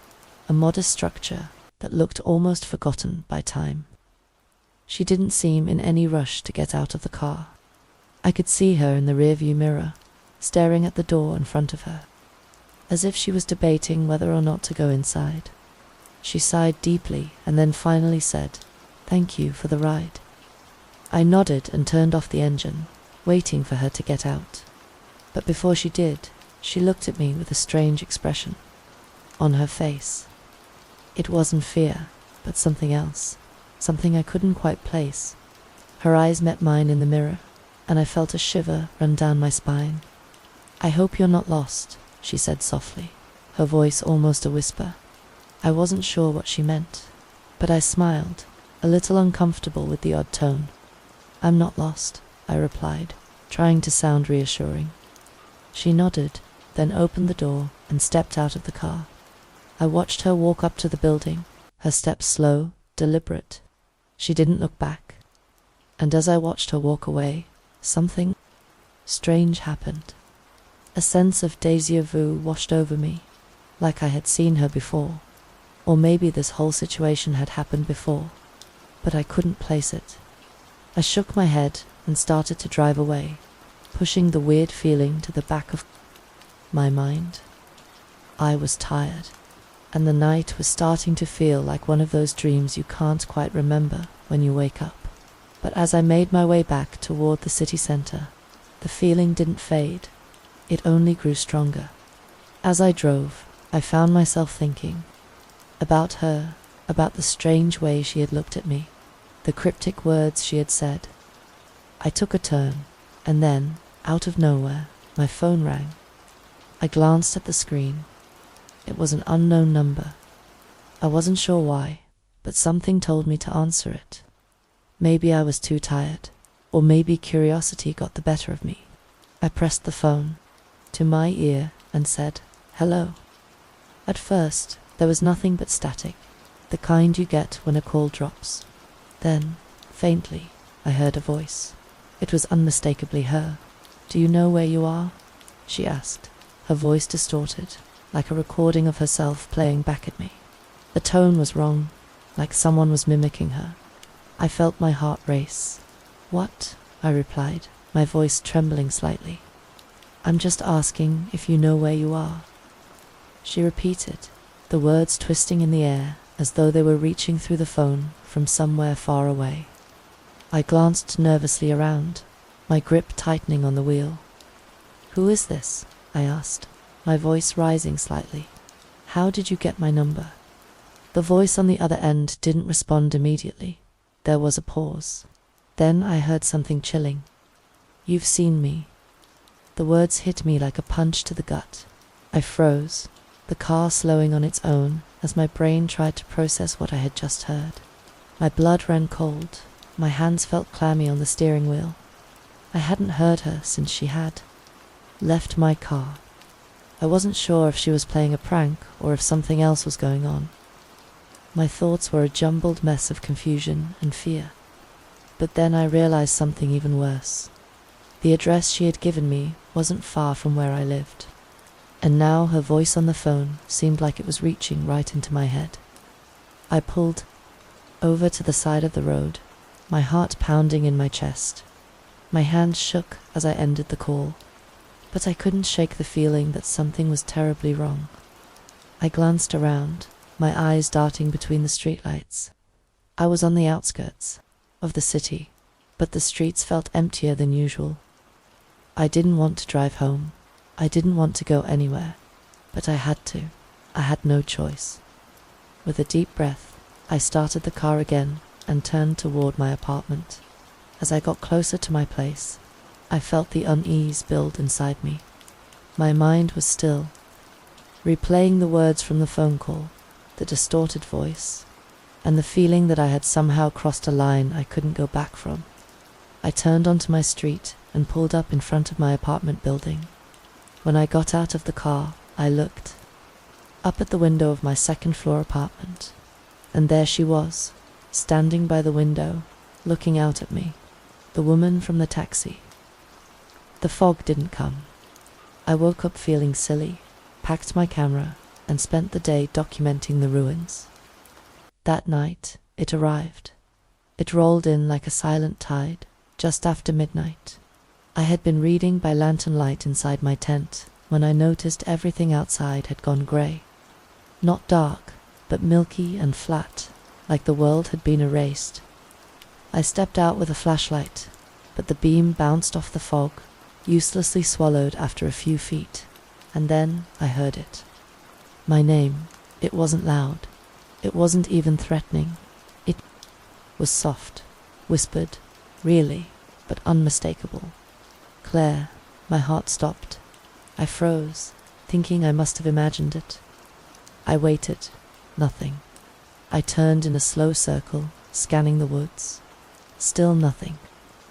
a modest structure that looked almost forgotten by time. She didn't seem in any rush to get out of the car. I could see her in the rearview mirror, staring at the door in front of her, as if she was debating whether or not to go inside. She sighed deeply and then finally said, "Thank you for the ride." I nodded and turned off the engine, waiting for her to get out. But before she did, she looked at me with a strange expression on her face. It wasn't fear, but something else, something I couldn't quite place. Her eyes met mine in the mirror, and I felt a shiver run down my spine. "I hope you're not lost," she said softly, her voice almost a whisper. I wasn't sure what she meant, but I smiled, a little uncomfortable with the odd tone. "I'm not lost," I replied, trying to sound reassuring. She nodded, then opened the door and stepped out of the car. I watched her walk up to the building, her steps slow, deliberate. She didn't look back. And as I watched her walk away, something strange happened. A sense of déjà vu washed over me, like I had seen her before. Or maybe this whole situation had happened before, but I couldn't place it. I shook my head and started to drive away, pushing the weird feeling to the back of my mind. I was tired, and the night was starting to feel like one of those dreams you can't quite remember when you wake up. But as I made my way back toward the city center, the feeling didn't fade. It only grew stronger. As I drove, I found myself thinking about her, about the strange way she had looked at me, the cryptic words she had said. I took a turn, and then, out of nowhere, my phone rang. I glanced at the screen. It was an unknown number. I wasn't sure why, but something told me to answer it. Maybe I was too tired, or maybe curiosity got the better of me. I pressed the phone to my ear and said, "Hello." At first, there was nothing but static, the kind you get when a call drops. Then, faintly, I heard a voice. It was unmistakably her. "Do you know where you are?" she asked, her voice distorted, like a recording of herself playing back at me. The tone was wrong, like someone was mimicking her. I felt my heart race. "What?" I replied, my voice trembling slightly. "I'm just asking if you know where you are." She repeated, the words twisting in the air as though they were reaching through the phone from somewhere far away. I glanced nervously around, my grip tightening on the wheel. "Who is this?" I asked, my voice rising slightly. "How did you get my number?" The voice on the other end didn't respond immediately. There was a pause. Then I heard something chilling. "You've seen me." The words hit me like a punch to the gut. I froze, the car slowing on its own as my brain tried to process what I had just heard. My blood ran cold, my hands felt clammy on the steering wheel. I hadn't heard her since she had left my car. I wasn't sure if she was playing a prank or if something else was going on. My thoughts were a jumbled mess of confusion and fear. But then I realized something even worse. The address she had given me wasn't far from where I lived. And now her voice on the phone seemed like it was reaching right into my head. I pulled over to the side of the road, my heart pounding in my chest. My hands shook as I ended the call, but I couldn't shake the feeling that something was terribly wrong. I glanced around, my eyes darting between the streetlights. I was on the outskirts of the city, but the streets felt emptier than usual. I didn't want to drive home. I didn't want to go anywhere, but I had to. I had no choice. With a deep breath, I started the car again and turned toward my apartment. As I got closer to my place, I felt the unease build inside me. My mind was still, replaying the words from the phone call, the distorted voice, and the feeling that I had somehow crossed a line I couldn't go back from. I turned onto my street and pulled up in front of my apartment building. When I got out of the car, I looked up at the window of my second-floor apartment, and there she was, standing by the window, looking out at me, the woman from the taxi. The fog didn't come. I woke up feeling silly, packed my camera, and spent the day documenting the ruins. That night, it arrived. It rolled in like a silent tide, just after midnight. I had been reading by lantern light inside my tent when I noticed everything outside had gone grey. Not dark, but milky and flat, like the world had been erased. I stepped out with a flashlight, but the beam bounced off the fog, uselessly swallowed after a few feet, and then I heard it. My name. It wasn't loud. It wasn't even threatening. It was soft, whispered, really, but unmistakable. Claire. My heart stopped. I froze, thinking I must have imagined it. I waited. Nothing. I turned in a slow circle, scanning the woods. Still nothing.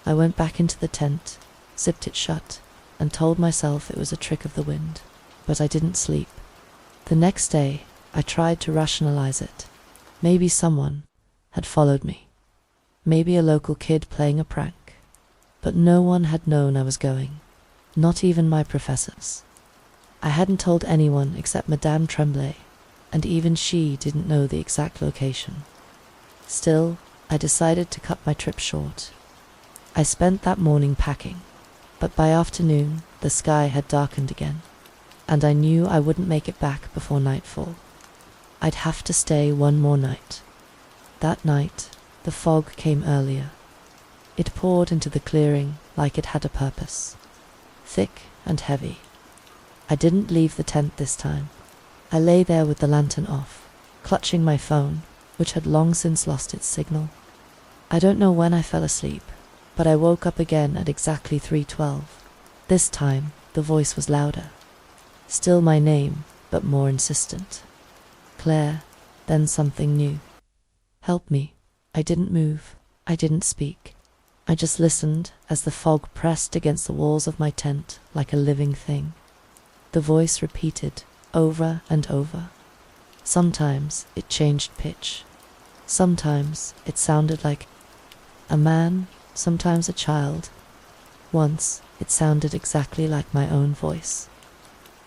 I went back into the tent, zipped it shut, and told myself it was a trick of the wind. But I didn't sleep. The next day, I tried to rationalize it. Maybe someone had followed me. Maybe a local kid playing a prank. But no one had known I was going. Not even my professors. I hadn't told anyone except Madame Tremblay, and even she didn't know the exact location. Still, I decided to cut my trip short. I spent that morning packing, but by afternoon the sky had darkened again, and I knew I wouldn't make it back before nightfall. I'd have to stay one more night. That night, the fog came earlier. It poured into the clearing like it had a purpose, thick and heavy. I didn't leave the tent this time. I lay there with the lantern off, clutching my phone, which had long since lost its signal. I don't know when I fell asleep, but I woke up again at exactly 3:12. This time, the voice was louder. Still my name, but more insistent. Claire, then something new. Help me. I didn't move. I didn't speak. I just listened as the fog pressed against the walls of my tent like a living thing. The voice repeated over and over. Sometimes it changed pitch. Sometimes it sounded like a man, sometimes a child. Once it sounded exactly like my own voice.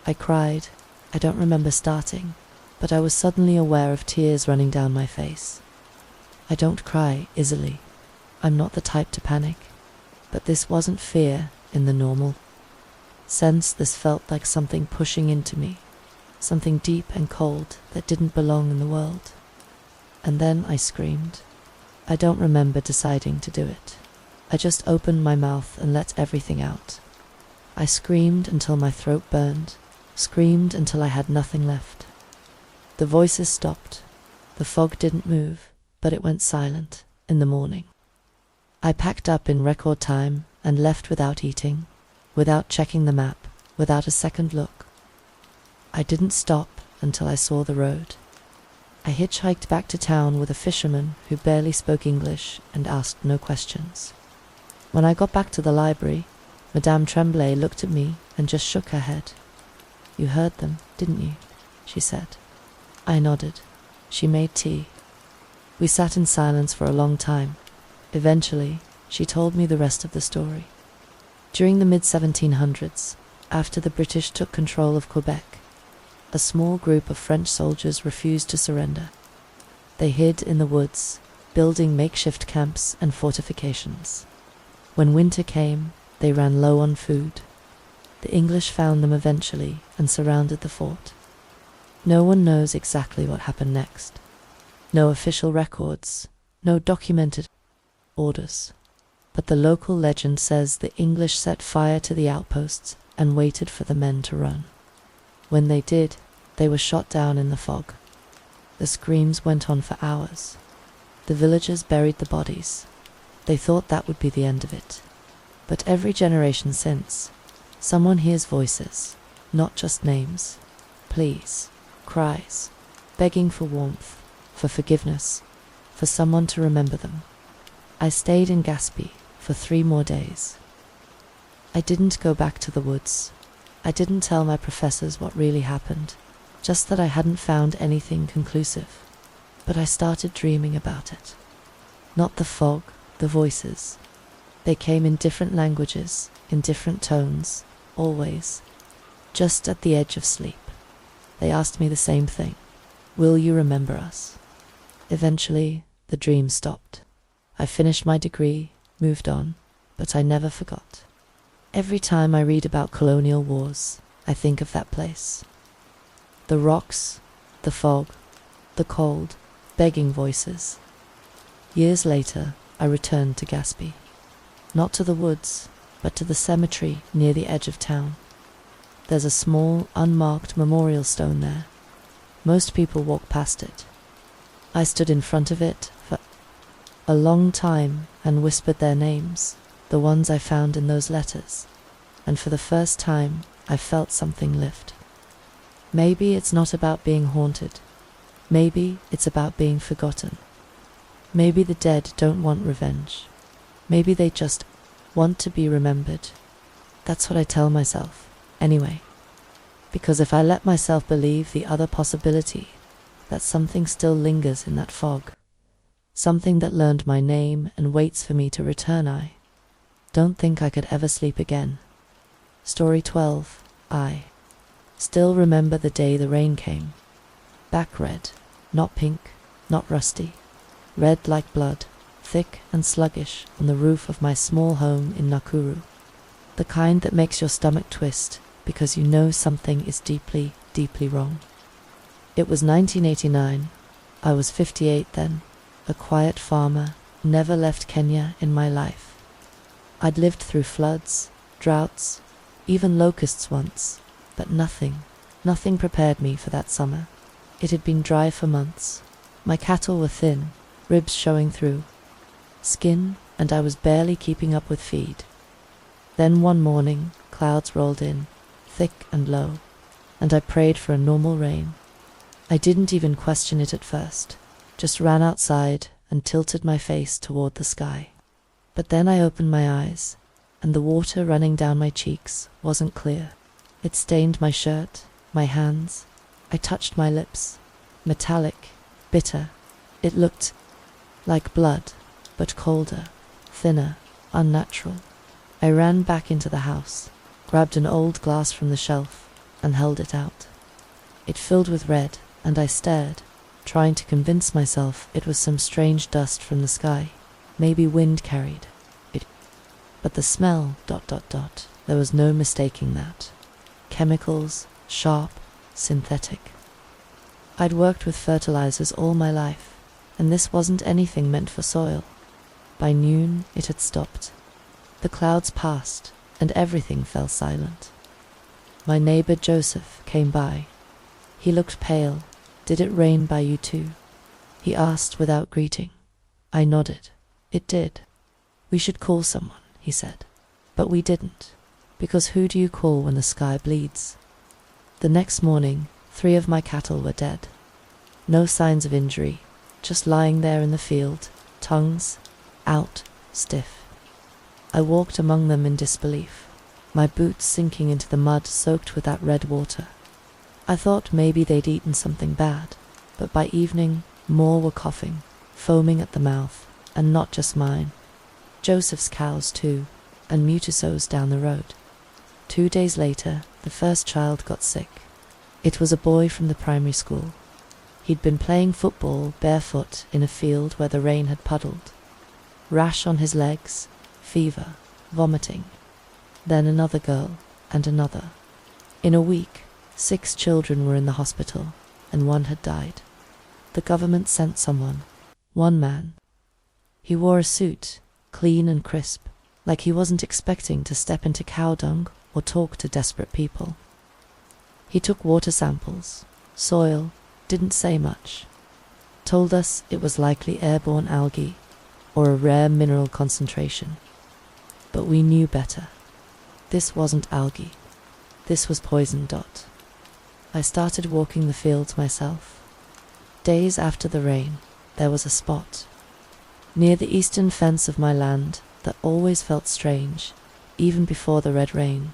I cried. I don't remember starting, but I was suddenly aware of tears running down my face. I don't cry easily. I'm not the type to panic, but this wasn't fear in the normal sense. This felt like something pushing into me, something deep and cold that didn't belong in the world. And then I screamed. I don't remember deciding to do it. I just opened my mouth and let everything out. I screamed until my throat burned, screamed until I had nothing left. The voices stopped. The fog didn't move, but it went silent in the morning. I packed up in record time and left without eating, without checking the map, without a second look. I didn't stop until I saw the road. I hitchhiked back to town with a fisherman who barely spoke English and asked no questions. When I got back to the library, Madame Tremblay looked at me and just shook her head. "You heard them, didn't you?" she said. I nodded. She made tea. We sat in silence for a long time. Eventually, she told me the rest of the story. During the mid-1700s, after the British took control of Quebec, a small group of French soldiers refused to surrender. They hid in the woods, building makeshift camps and fortifications. When winter came, they ran low on food. The English found them eventually and surrounded the fort. No one knows exactly what happened next. No official records, no documented orders. But the local legend says the English set fire to the outposts and waited for the men to run. When they did, they were shot down in the fog. The screams went on for hours. The villagers buried the bodies. They thought that would be the end of it. But every generation since, someone hears voices, not just names, pleas, cries, begging for warmth, for forgiveness, for someone to remember them. I stayed in Gaspé for 3 more days. I didn't go back to the woods. I didn't tell my professors what really happened, just that I hadn't found anything conclusive. But I started dreaming about it. Not the fog, the voices. They came in different languages, in different tones, always. Just at the edge of sleep. They asked me the same thing. Will you remember us? Eventually, the dream stopped. I finished my degree, moved on, but I never forgot. Every time I read about colonial wars, I think of that place. The rocks, the fog, the cold, begging voices. Years later, I returned to Gaspé. Not to the woods, but to the cemetery near the edge of town. There's a small, unmarked memorial stone there. Most people walk past it. I stood in front of it for a long time and whispered their names, the ones I found in those letters, and for the first time I felt something lift. Maybe it's not about being haunted. Maybe it's about being forgotten. Maybe the dead don't want revenge. Maybe they just want to be remembered. That's what I tell myself, anyway. Because if I let myself believe the other possibility, that something still lingers in that fog, something that learned my name and waits for me to return, I don't think I could ever sleep again. Story 12. I still remember the day the rain came. Back red, not pink, not rusty. Red like blood, thick and sluggish on the roof of my small home in Nakuru. The kind that makes your stomach twist because you know something is deeply, deeply wrong. It was 1989. I was 58 then, a quiet farmer, never left Kenya in my life. I'd lived through floods, droughts, even locusts once, but nothing prepared me for that summer. It had been dry for months. My cattle were thin, ribs showing through skin, and I was barely keeping up with feed. Then one morning, clouds rolled in, thick and low, and I prayed for a normal rain. I didn't even question it at first, just ran outside and tilted my face toward the sky. But then I opened my eyes, and the water running down my cheeks wasn't clear. It stained my shirt, my hands. I touched my lips, metallic, bitter. It looked like blood, but colder, thinner, unnatural. I ran back into the house, grabbed an old glass from the shelf, and held it out. It filled with red, and I stared, trying to convince myself it was some strange dust from the sky, maybe wind carried it. But the smell, ... there was no mistaking that. Chemicals, sharp, synthetic. I'd worked with fertilizers all my life, and this wasn't anything meant for soil. By noon, it had stopped. The clouds passed, and everything fell silent. My neighbor Joseph came by. He looked pale. Did it rain by you too? He asked without greeting. I nodded. It did. We should call someone, he said. But we didn't, because who do you call when the sky bleeds? The next morning, 3 of my cattle were dead. No signs of injury, just lying there in the field, tongues out, stiff. I walked among them in disbelief, my boots sinking into the mud soaked with that red water. I thought maybe they'd eaten something bad, but by evening, more were coughing, foaming at the mouth, and not just mine. Joseph's cows too, and Mutiso's down the road. 2 days later, the first child got sick. It was a boy from the primary school. He'd been playing football barefoot in a field where the rain had puddled. Rash on his legs, fever, vomiting. Then another girl, and another. In a week, 6 children were in the hospital, and 1 had died. The government sent someone, one man. He wore a suit, clean and crisp, like he wasn't expecting to step into cow dung or talk to desperate people. He took water samples, soil, didn't say much. Told us it was likely airborne algae or a rare mineral concentration. But we knew better. This wasn't algae. This was poison. I started walking the fields myself. Days after the rain, there was a spot near the eastern fence of my land that always felt strange, even before the red rain.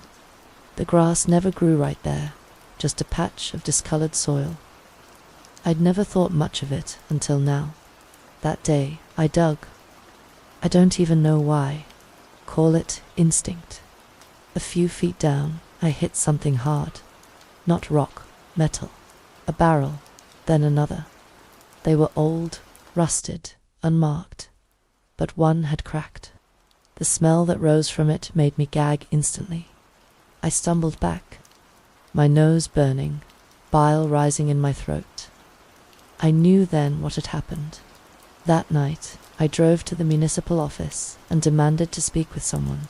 The grass never grew right there, just a patch of discolored soil. I'd never thought much of it until now. That day, I dug. I don't even know why. Call it instinct. A few feet down, I hit something hard. Not rock, metal. A barrel, then another. They were old, rusted, unmarked. But one had cracked. The smell that rose from it made me gag instantly. I stumbled back, my nose burning, bile rising in my throat. I knew then what had happened. That night, I drove to the municipal office and demanded to speak with someone.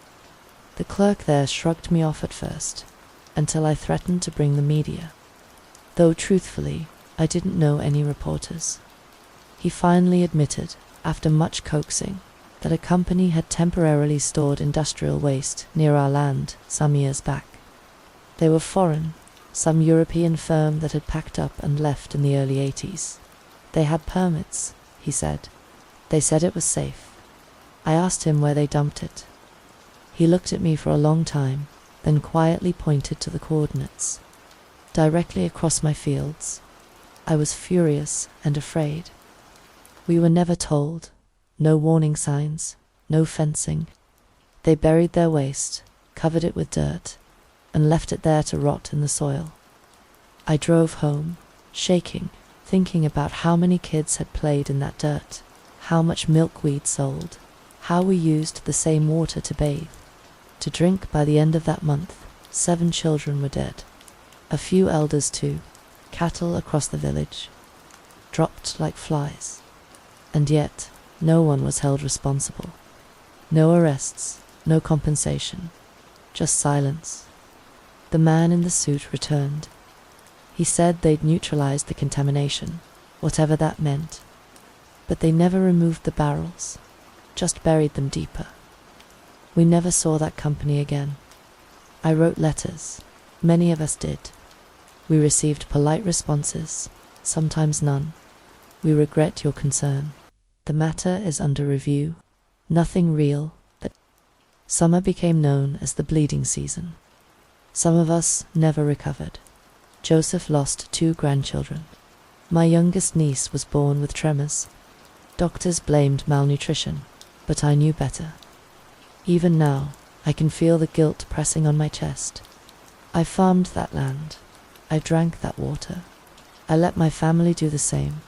The clerk there shrugged me off at first, until I threatened to bring the media. Though truthfully, I didn't know any reporters. He finally admitted, after much coaxing, that a company had temporarily stored industrial waste near our land some years back. They were foreign, some European firm that had packed up and left in the early 80s. They had permits, he said. They said it was safe. I asked him where they dumped it. He looked at me for a long time, then quietly pointed to the coordinates. Directly across my fields. I was furious and afraid. We were never told. No warning signs, no fencing. They buried their waste, covered it with dirt, and left it there to rot in the soil. I drove home, shaking, thinking about how many kids had played in that dirt, how much milkweed sold, how we used the same water to bathe. To drink by the end of that month, 7 children were dead. A few elders too, cattle across the village. Dropped like flies. And yet, no one was held responsible. No arrests, no compensation, just silence. The man in the suit returned. He said they'd neutralized the contamination, whatever that meant. But they never removed the barrels, just buried them deeper. We never saw that company again. I wrote letters, many of us did. We received polite responses, sometimes none. We regret your concern. The matter is under review. Nothing real, but summer became known as the bleeding season. Some of us never recovered. Joseph lost 2 grandchildren. My youngest niece was born with tremors. Doctors blamed malnutrition, but I knew better. Even now, I can feel the guilt pressing on my chest. I farmed that land. I drank that water. I let my family do the same.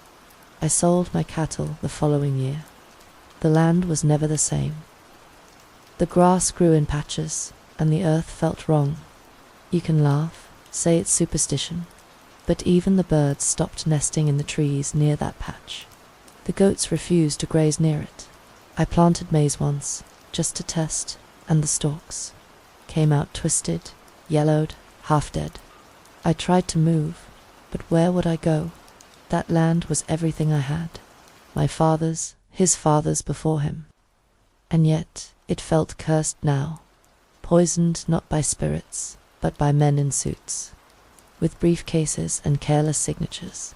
I sold my cattle the following year. The land was never the same. The grass grew in patches, and the earth felt wrong. You can laugh, say it's superstition, but even the birds stopped nesting in the trees near that patch. The goats refused to graze near it. I planted maize once, just to test, and the stalks came out twisted, yellowed, half dead. I tried to move, but where would I go? That land was everything I had. My father's, his father's before him. And yet it felt cursed now, poisoned not by spirits, but by men in suits, with briefcases and careless signatures.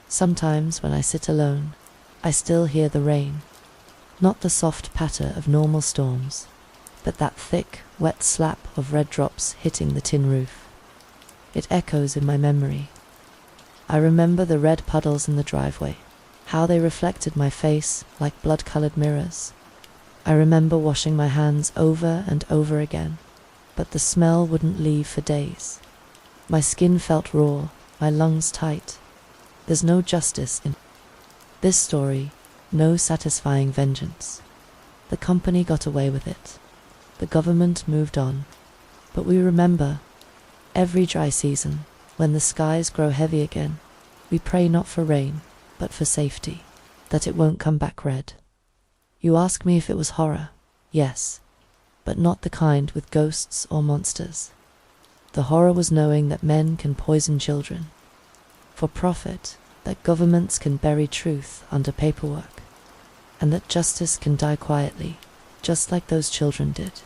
Sometimes when I sit alone, I still hear the rain, not the soft patter of normal storms, but that thick, wet slap of red drops hitting the tin roof. It echoes in my memory. I remember the red puddles in the driveway, how they reflected my face like blood-colored mirrors. I remember washing my hands over and over again, but the smell wouldn't leave for days. My skin felt raw, my lungs tight. There's no justice in this story, no satisfying vengeance. The company got away with it. The government moved on. But we remember, every dry season, when the skies grow heavy again, we pray not for rain, but for safety, that it won't come back red. You ask me if it was horror. Yes, but not the kind with ghosts or monsters. The horror was knowing that men can poison children for profit, that governments can bury truth under paperwork, and that justice can die quietly, just like those children did.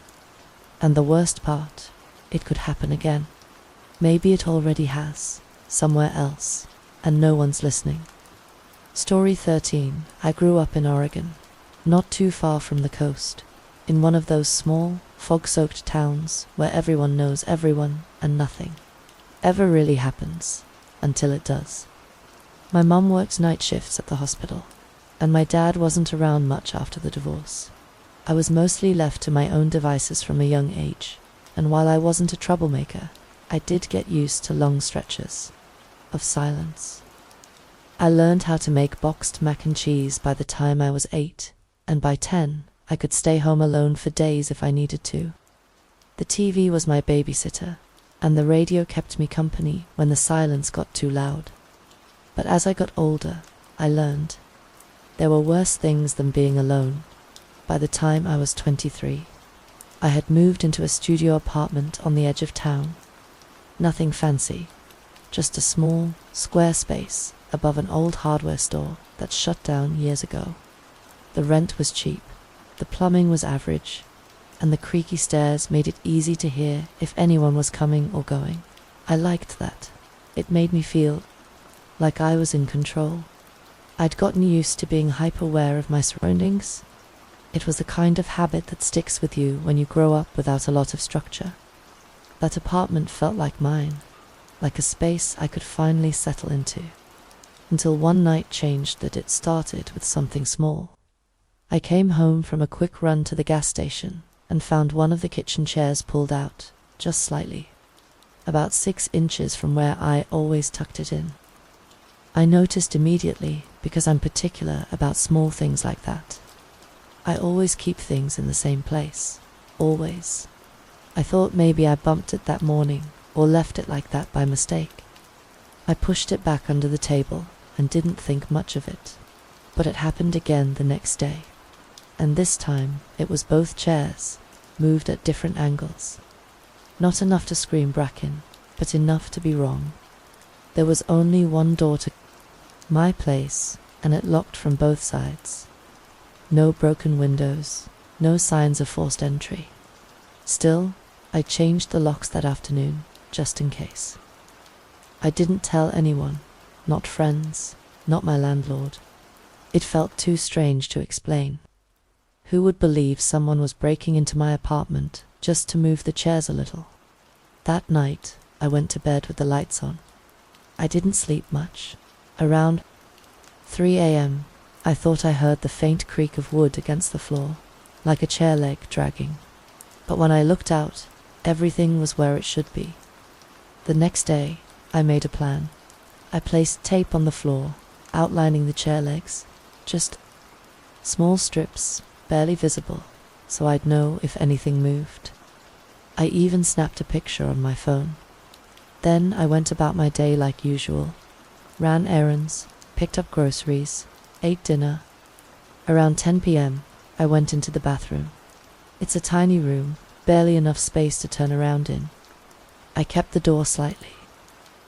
And the worst part, it could happen again. Maybe it already has, somewhere else, and no one's listening. Story 13. I grew up in Oregon, not too far from the coast, in one of those small, fog-soaked towns where everyone knows everyone and nothing ever really happens until it does. My mum worked night shifts at the hospital, and my dad wasn't around much after the divorce. I was mostly left to my own devices from a young age, and while I wasn't a troublemaker, I did get used to long stretches of silence. I learned how to make boxed mac and cheese by the time I was 8, and by 10, I could stay home alone for days if I needed to. The TV was my babysitter, and the radio kept me company when the silence got too loud. But as I got older, I learned there were worse things than being alone. By the time I was 23, I had moved into a studio apartment on the edge of town. Nothing fancy, just a small, square space above an old hardware store that shut down years ago. The rent was cheap, the plumbing was average, and the creaky stairs made it easy to hear if anyone was coming or going. I liked that. It made me feel like I was in control. I'd gotten used to being hyper-aware of my surroundings. It was the kind of habit that sticks with you when you grow up without a lot of structure. That apartment felt like mine, like a space I could finally settle into. Until one night changed that it started with something small. I came home from a quick run to the gas station and found one of the kitchen chairs pulled out, just slightly, about 6 inches from where I always tucked it in. I noticed immediately because I'm particular about small things like that. I always keep things in the same place, always. I thought maybe I bumped it that morning or left it like that by mistake. I pushed it back under the table and didn't think much of it. But it happened again the next day. And this time it was both chairs, moved at different angles. Not enough to scream Bracken, but enough to be wrong. There was only one door to my place, and it locked from both sides. No broken windows, no signs of forced entry. Still, I changed the locks that afternoon, just in case. I didn't tell anyone, not friends, not my landlord. It felt too strange to explain. Who would believe someone was breaking into my apartment just to move the chairs a little? That night, I went to bed with the lights on. I didn't sleep much. Around 3 a.m., I thought I heard the faint creak of wood against the floor, like a chair leg dragging. But when I looked out, everything was where it should be. The next day, I made a plan. I placed tape on the floor, outlining the chair legs, just small strips, barely visible, so I'd know if anything moved. I even snapped a picture on my phone. Then I went about my day like usual, ran errands, picked up groceries, ate dinner. Around 10 p.m., I went into the bathroom. It's a tiny room, barely enough space to turn around in. I kept the door slightly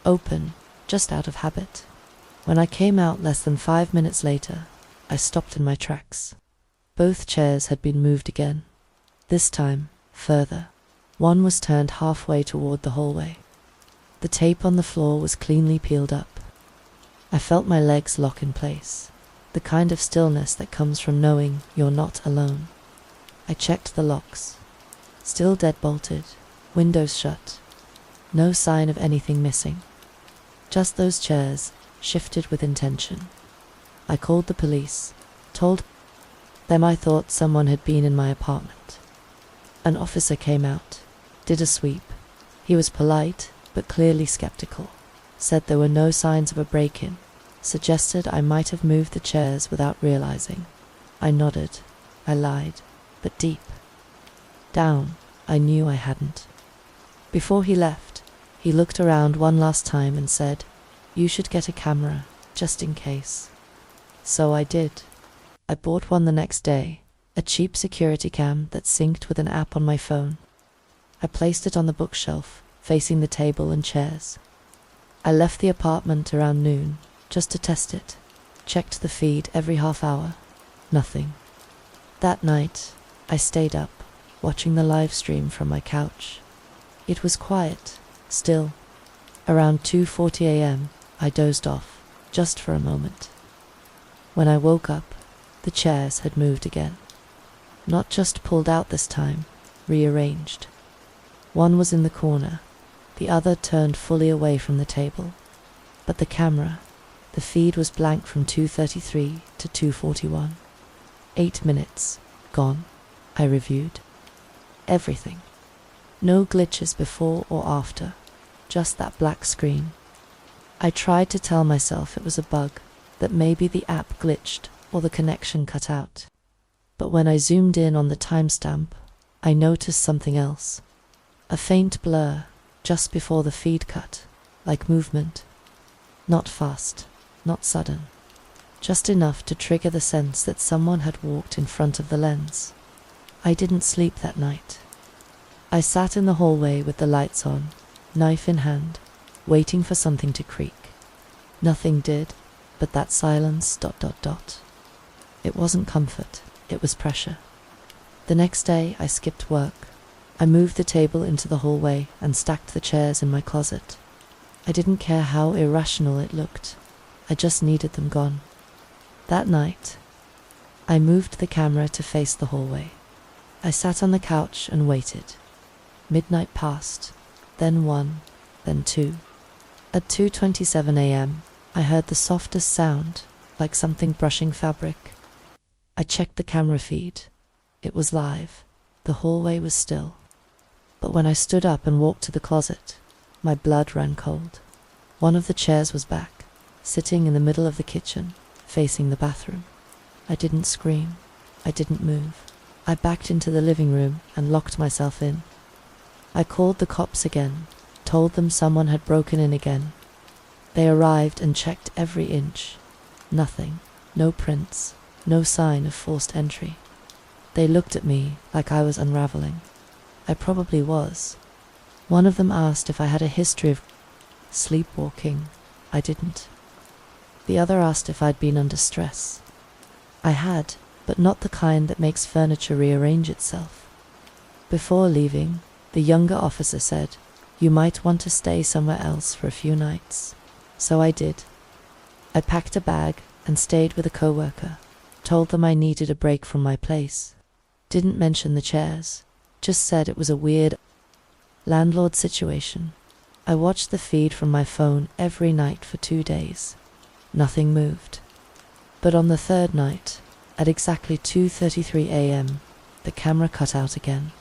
open, just out of habit. When I came out less than 5 minutes later, I stopped in my tracks. Both chairs had been moved again. This time, further. One was turned halfway toward the hallway. The tape on the floor was cleanly peeled up. I felt my legs lock in place, the kind of stillness that comes from knowing you're not alone. I checked the locks. Still dead-bolted, windows shut. No sign of anything missing. Just those chairs, shifted with intention. I called the police, told them I thought someone had been in my apartment. An officer came out, did a sweep. He was polite, but clearly skeptical. Said there were no signs of a break-in. Suggested I might have moved the chairs without realizing. I nodded. I lied, but deep down, I knew I hadn't. Before he left, he looked around one last time and said, "You should get a camera, just in case." So I did. I bought one the next day, a cheap security cam that synced with an app on my phone. I placed it on the bookshelf, facing the table and chairs. I left the apartment around noon, just to test it. Checked the feed every half hour. Nothing. That night, I stayed up, watching the live stream from my couch. It was quiet, still. Around 2:40 a.m., I dozed off, just for a moment. When I woke up, the chairs had moved again. Not just pulled out this time, rearranged. One was in the corner, the other turned fully away from the table. But the camera, the feed was blank from 2:33 to 2:41. 8 minutes, gone. I reviewed. Everything. No glitches before or after, just that black screen. I tried to tell myself it was a bug, that maybe the app glitched or the connection cut out. But when I zoomed in on the timestamp, I noticed something else. A faint blur, just before the feed cut, like movement. Not fast, not sudden. Just enough to trigger the sense that someone had walked in front of the lens. I didn't sleep that night. I sat in the hallway with the lights on, knife in hand, waiting for something to creak. Nothing did, but that silence ... It wasn't comfort, it was pressure. The next day, I skipped work. I moved the table into the hallway and stacked the chairs in my closet. I didn't care how irrational it looked. I just needed them gone. That night, I moved the camera to face the hallway. I sat on the couch and waited. Midnight passed, then 1, then 2. At 2:27 a.m., I heard the softest sound, like something brushing fabric. I checked the camera feed. It was live. The hallway was still. But when I stood up and walked to the closet, my blood ran cold. One of the chairs was back, sitting in the middle of the kitchen, facing the bathroom. I didn't scream. I didn't move. I backed into the living room and locked myself in. I called the cops again, told them someone had broken in again. They arrived and checked every inch. Nothing. No prints. No sign of forced entry. They looked at me like I was unraveling. I probably was. One of them asked if I had a history of sleepwalking. I didn't. The other asked if I'd been under stress. I had, but not the kind that makes furniture rearrange itself. Before leaving, the younger officer said, "You might want to stay somewhere else for a few nights." So I did. I packed a bag and stayed with a coworker. Told them I needed a break from my place. Didn't mention the chairs. Just said it was a weird landlord situation. I watched the feed from my phone every night for 2 days. Nothing moved. But on the third night, at exactly 2:33 a.m., the camera cut out again.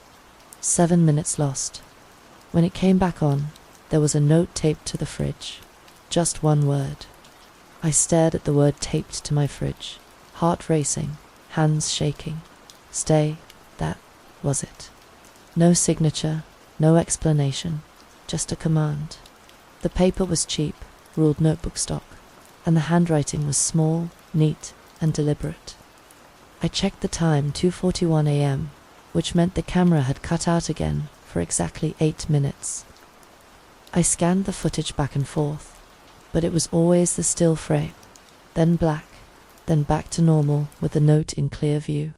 7 minutes lost. When it came back on, there was a note taped to the fridge. Just one word. I stared at the word taped to my fridge, heart racing, hands shaking. Stay, that was it. No signature, no explanation, just a command. The paper was cheap, ruled notebook stock, and the handwriting was small, neat, and deliberate. I checked the time, 2:41 a.m., which meant the camera had cut out again for exactly 8 minutes. I scanned the footage back and forth, but it was always the still frame, then black, then back to normal with the note in clear view.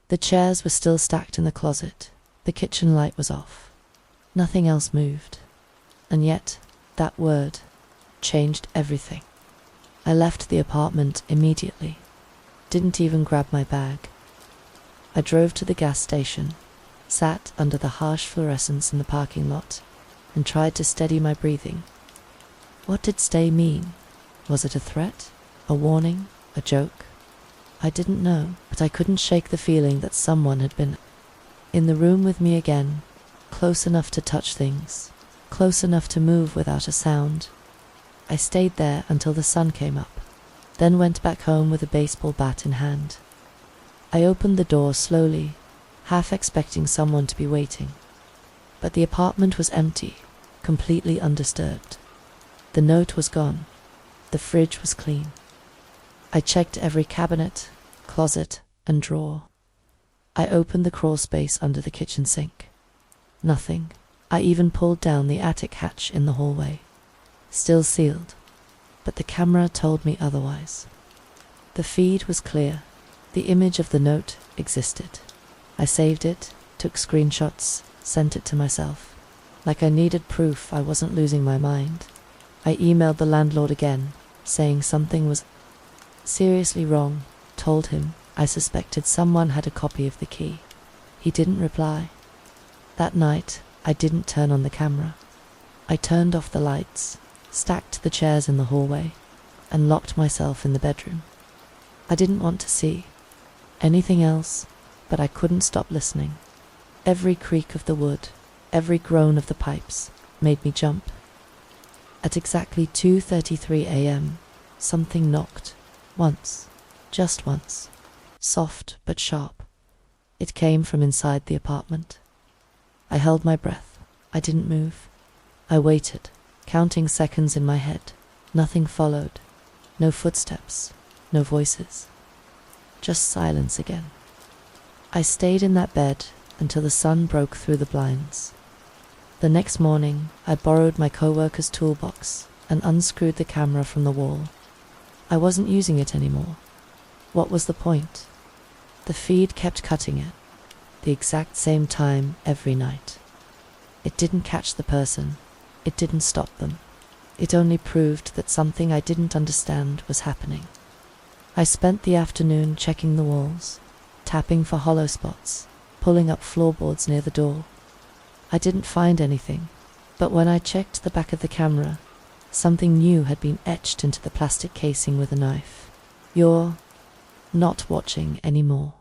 The chairs were still stacked in the closet. The kitchen light was off. Nothing else moved. And yet, that word changed everything. I left the apartment immediately. Didn't even grab my bag. I drove to the gas station, sat under the harsh fluorescence in the parking lot, and tried to steady my breathing. What did stay mean? Was it a threat? A warning? A joke? I didn't know, but I couldn't shake the feeling that someone had been in the room with me again, close enough to touch things, close enough to move without a sound. I stayed there until the sun came up, then went back home with a baseball bat in hand. I opened the door slowly, half expecting someone to be waiting. But the apartment was empty, completely undisturbed. The note was gone. The fridge was clean. I checked every cabinet, closet, and drawer. I opened the crawl space under the kitchen sink. Nothing. I even pulled down the attic hatch in the hallway. Still sealed. But the camera told me otherwise. The feed was clear. The image of the note existed. I saved it, took screenshots, sent it to myself. Like I needed proof I wasn't losing my mind. I emailed the landlord again, saying something was seriously wrong, told him I suspected someone had a copy of the key. He didn't reply. That night, I didn't turn on the camera. I turned off the lights, stacked the chairs in the hallway, and locked myself in the bedroom. I didn't want to see anything else, but I couldn't stop listening. Every creak of the wood, every groan of the pipes made me jump. At exactly 2:33 a.m., something knocked. Once. Just once. Soft but sharp. It came from inside the apartment. I held my breath. I didn't move. I waited, counting seconds in my head. Nothing followed. No footsteps. No voices. Just silence again. I stayed in that bed until the sun broke through the blinds. The next morning, I borrowed my coworker's toolbox and unscrewed the camera from the wall. I wasn't using it anymore. What was the point? The feed kept cutting it, the exact same time every night. It didn't catch the person. It didn't stop them. It only proved that something I didn't understand was happening. I spent the afternoon checking the walls, tapping for hollow spots, pulling up floorboards near the door. I didn't find anything, but when I checked the back of the camera, something new had been etched into the plastic casing with a knife. "You're not watching anymore."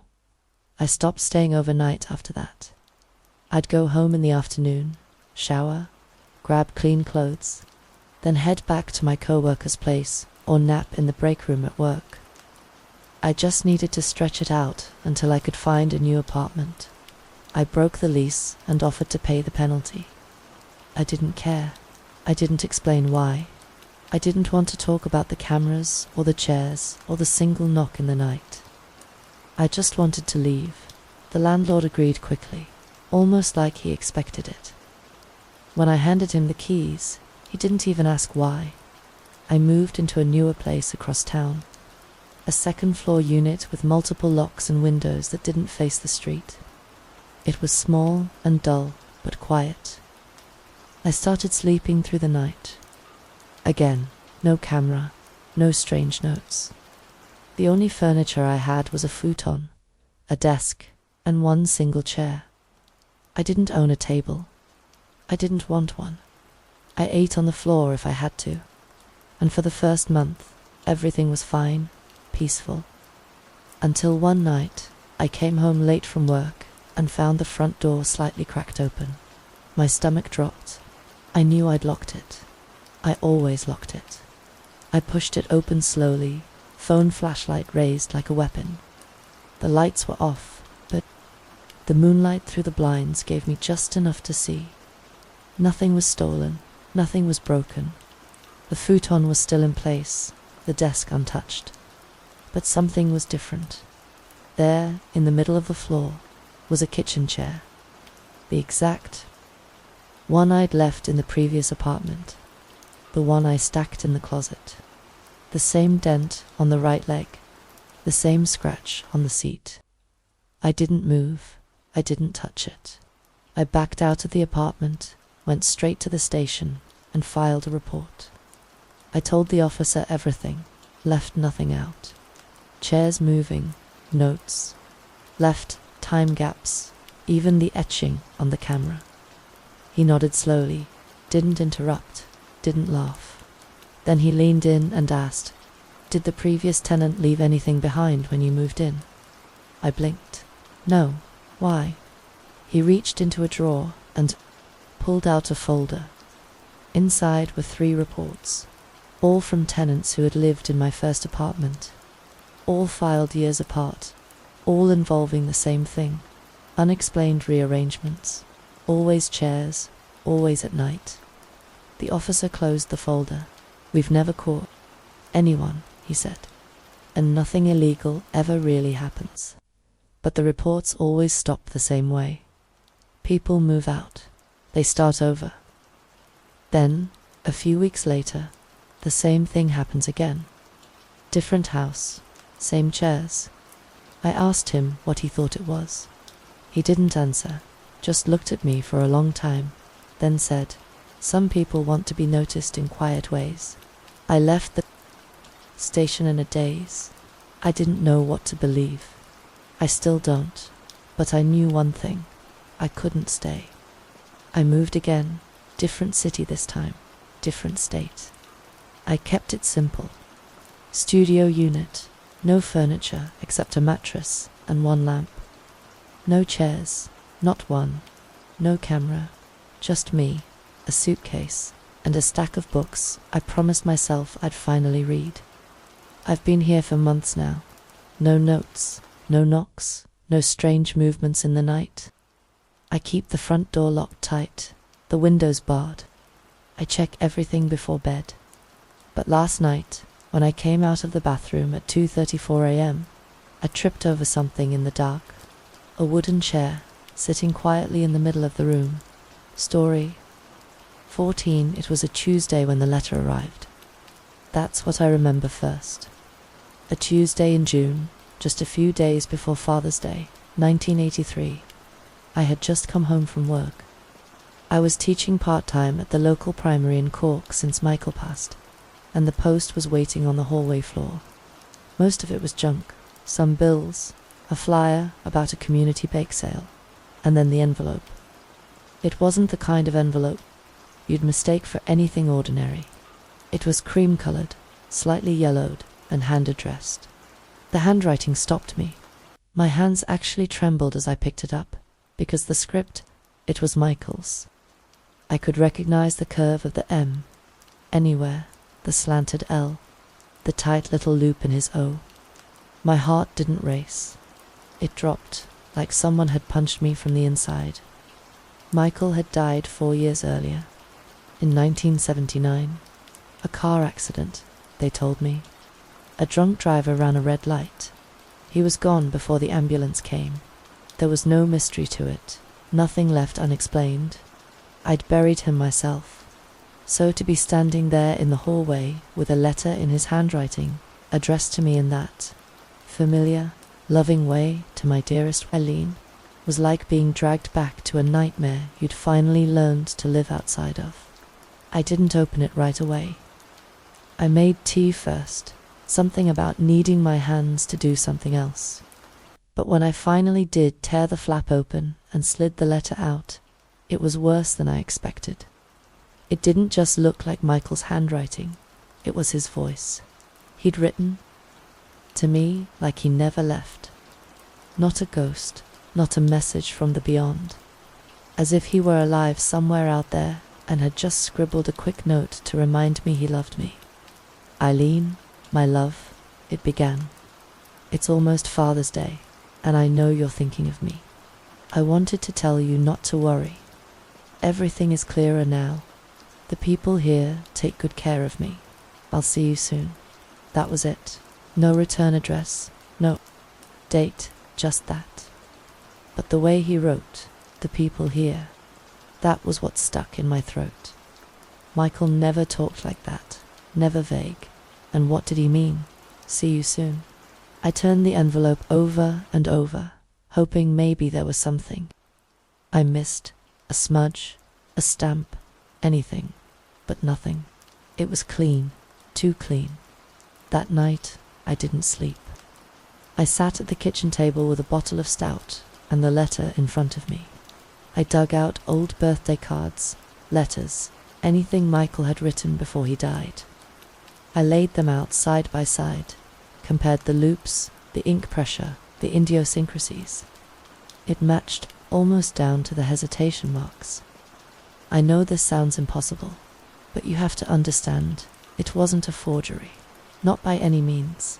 I stopped staying overnight after that. I'd go home in the afternoon, shower, grab clean clothes, then head back to my coworker's place or nap in the break room at work. I just needed to stretch it out until I could find a new apartment. I broke the lease and offered to pay the penalty. I didn't care. I didn't explain why. I didn't want to talk about the cameras or the chairs or the single knock in the night. I just wanted to leave. The landlord agreed quickly, almost like he expected it. When I handed him the keys, he didn't even ask why. I moved into a newer place across town. A second-floor unit with multiple locks and windows that didn't face the street. It was small and dull, but quiet. I started sleeping through the night. Again, no camera, no strange notes. The only furniture I had was a futon, a desk, and one single chair. I didn't own a table. I didn't want one. I ate on the floor if I had to. And for the first month, everything was fine, peaceful. Until one night, I came home late from work and found the front door slightly cracked open. My stomach dropped. I knew I'd locked it. I always locked it. I pushed it open slowly, phone flashlight raised like a weapon. The lights were off, but the moonlight through the blinds gave me just enough to see. Nothing was stolen, nothing was broken. The futon was still in place, the desk untouched. But something was different. There, in the middle of the floor, was a kitchen chair. The exact one I'd left in the previous apartment. The one I stacked in the closet. The same dent on the right leg. The same scratch on the seat. I didn't move. I didn't touch it. I backed out of the apartment, went straight to the station, and filed a report. I told the officer everything, left nothing out. Chairs moving, notes, left time gaps, even the etching on the camera. He nodded slowly, didn't interrupt, didn't laugh. Then he leaned in and asked, "Did the previous tenant leave anything behind when you moved in?" I blinked. "No. Why?" He reached into a drawer and pulled out a folder, Inside were 3 reports, all from tenants who had lived in my first apartment, all filed years apart, all involving the same thing: unexplained rearrangements, always chairs, always at night. The officer closed the folder. "We've never caught anyone," he said, "and nothing illegal ever really happens. But the reports always stop the same way. People move out. They start over. Then, a few weeks later, the same thing happens again. Different house, same chairs." I asked him what he thought it was. He didn't answer, just looked at me for a long time, then said, "Some people want to be noticed in quiet ways." I left the station in a daze. I didn't know what to believe. I still don't, but I knew one thing: I couldn't stay. I moved again, different city this time, different state. I kept it simple. Studio unit, no furniture except a mattress and 1 lamp. No chairs, not one, no camera, just me, a suitcase, and a stack of books I promised myself I'd finally read. I've been here for months now. No notes, no knocks, no strange movements in the night. I keep the front door locked tight, the windows barred. I check everything before bed. But last night, when I came out of the bathroom at 2:34 a.m., I tripped over something in the dark. A wooden chair, sitting quietly in the middle of the room. Story 14. It was a Tuesday when the letter arrived. That's what I remember first. A Tuesday in June, just a few days before Father's Day, 1983. I had just come home from work. I was teaching part-time at the local primary in Cork since Michael passed, and the post was waiting on the hallway floor. Most of it was junk: some bills, a flyer about a community bake sale, and then the envelope. It wasn't the kind of envelope you'd mistake for anything ordinary. It was cream-colored, slightly yellowed, and hand-addressed. The handwriting stopped me. My hands actually trembled as I picked it up, because the script, it was Michael's. I could recognize the curve of the M, anywhere, the slanted L, the tight little loop in his O. My heart didn't race. It dropped, like someone had punched me from the inside. Michael had died 4 years earlier, in 1979. A car accident, they told me. A drunk driver ran a red light. He was gone before the ambulance came. There was no mystery to it, nothing left unexplained. I'd buried him myself. So to be standing there in the hallway with a letter in his handwriting, addressed to me in that familiar, loving way to my dearest Eileen, was like being dragged back to a nightmare you'd finally learned to live outside of. I didn't open it right away. I made tea first, something about needing my hands to do something else. But when I finally did tear the flap open and slid the letter out, it was worse than I expected. It didn't just look like Michael's handwriting, it was his voice. He'd written to me like he never left. Not a ghost, not a message from the beyond. As if he were alive somewhere out there and had just scribbled a quick note to remind me he loved me. "Eileen, my love," it began. "It's almost Father's Day, and I know you're thinking of me. I wanted to tell you not to worry. Everything is clearer now. The people here take good care of me. I'll see you soon." That was it. No return address, no date, just that. But the way he wrote, "the people here," that was what stuck in my throat. Michael never talked like that, never vague. And what did he mean? See you soon. I turned the envelope over and over, hoping maybe there was something I missed, a smudge, a stamp, anything, but nothing. It was clean, too clean. That night, I didn't sleep. I sat at the kitchen table with a bottle of stout and the letter in front of me. I dug out old birthday cards, letters, anything Michael had written before he died. I laid them out side by side, compared the loops, the ink pressure, the idiosyncrasies. It matched almost down to the hesitation marks. I know this sounds impossible, But you have to understand, it wasn't a forgery. Not by any means.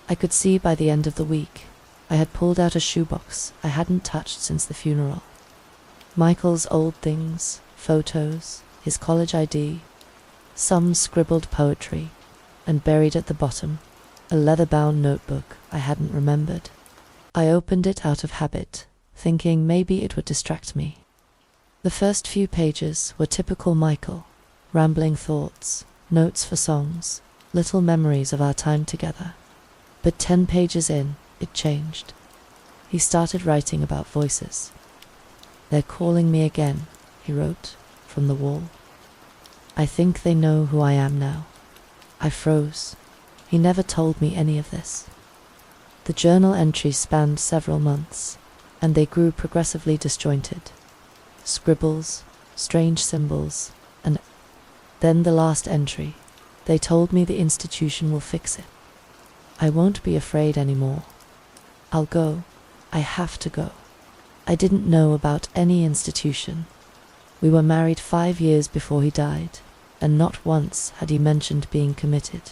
I could see by the end of the week, I had pulled out a shoebox I hadn't touched since the funeral. Michael's old things, photos, his college ID, some scribbled poetry, and buried at the bottom, a leather-bound notebook I hadn't remembered. I opened it out of habit, thinking maybe it would distract me. The first few pages were typical Michael, rambling thoughts, notes for songs, little memories of our time together. But 10 pages in, it changed. He started writing about voices. "They're calling me again," he wrote, from the wall. "I think they know who I am now." I froze. He never told me any of this. The journal entries spanned several months, and they grew progressively disjointed. Scribbles, strange symbols, and then the last entry. "They told me the institution will fix it. I won't be afraid anymore. I'll go. I have to go." I didn't know about any institution. We were married 5 years before he died, and not once had he mentioned being committed.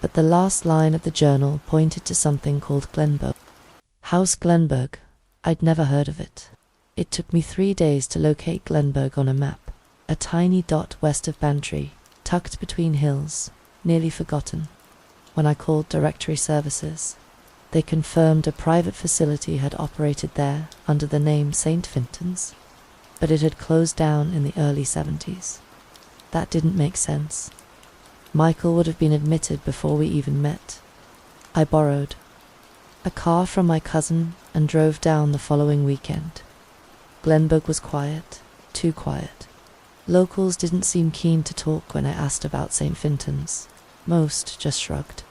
But the last line of the journal pointed to something called Glenberg. House Glenberg. I'd never heard of it. It took me 3 days to locate Glenberg on a map, a tiny dot west of Bantry, tucked between hills, nearly forgotten. When I called directory services, they confirmed a private facility had operated there under the name St. Finton's, but it had closed down in the early 70s. That didn't make sense. Michael would have been admitted before we even met. I borrowed a car from my cousin and drove down the following weekend. Glenberg was quiet, too quiet. Locals didn't seem keen to talk when I asked about St. Finton's. Most just shrugged.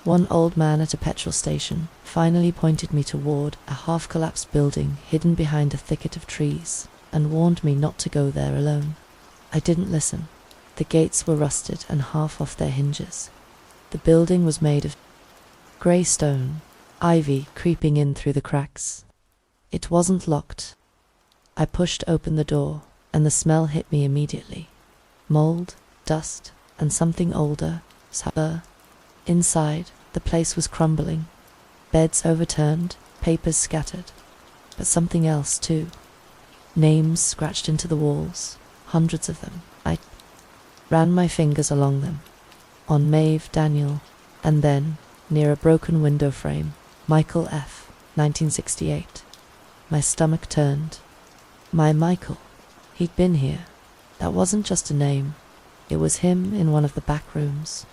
One old man at a petrol station finally pointed me toward a half-collapsed building hidden behind a thicket of trees and warned me not to go there alone. I didn't listen. The gates were rusted and half off their hinges. The building was made of grey stone, ivy creeping in through the cracks. It wasn't locked. I pushed open the door, and the smell hit me immediately. Mold, dust, and something older, sour. Inside, the place was crumbling. Beds overturned, papers scattered. But something else, too. Names scratched into the walls, hundreds of them. I ran my fingers along them. On Maeve, Daniel, and then, near a broken window frame, Michael F., 1968. My stomach turned. My Michael. He'd been here. That wasn't just a name. It was him in one of the back rooms.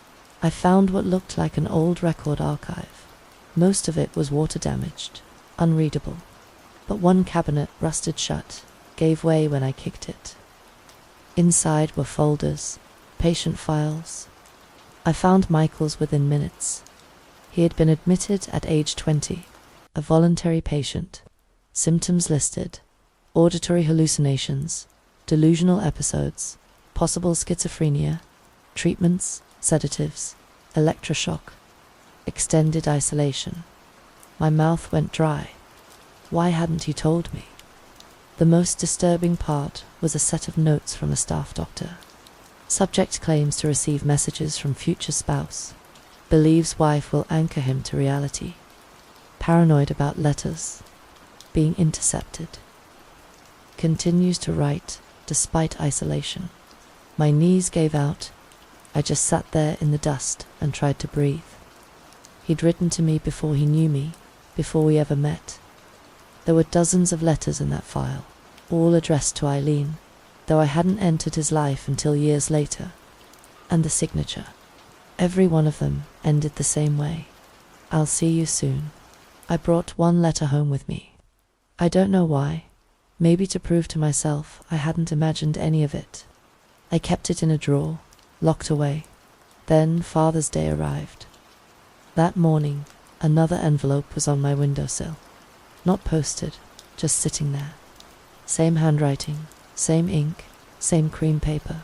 I found what looked like an old record archive. Most of it was water-damaged, unreadable. But one cabinet, rusted shut, gave way when I kicked it. Inside were folders, patient files. I found Michael's within minutes. He had been admitted at age 20, a voluntary patient. Symptoms listed: auditory hallucinations, delusional episodes, possible schizophrenia, treatments, sedatives, electroshock, extended isolation. My mouth went dry. Why hadn't he told me? The most disturbing part was a set of notes from a staff doctor. Subject claims to receive messages from future spouse. Believes wife will anchor him to reality. Paranoid about letters being intercepted. Continues to write despite isolation. My knees gave out. I just sat there in the dust and tried to breathe. He'd written to me before he knew me, before we ever met. There were dozens of letters in that file, all addressed to Eileen, though I hadn't entered his life until years later. And the signature. Every one of them ended the same way. "I'll see you soon." I brought one letter home with me. I don't know why. Maybe to prove to myself I hadn't imagined any of it. I kept it in a drawer, locked away. Then Father's Day arrived. That morning, another envelope was on my windowsill. Not posted, just sitting there. Same handwriting, same ink, same cream paper.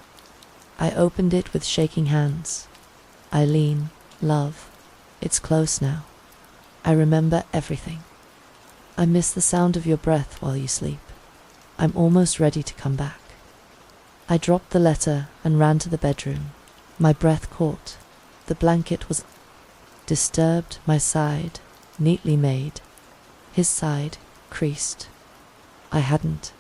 I opened it with shaking hands. "Eileen, love, it's close now. I remember everything. I miss the sound of your breath while you sleep. I'm almost ready to come back." I dropped the letter and ran to the bedroom. My breath caught. The blanket was disturbed, my side neatly made, his side creased. I hadn't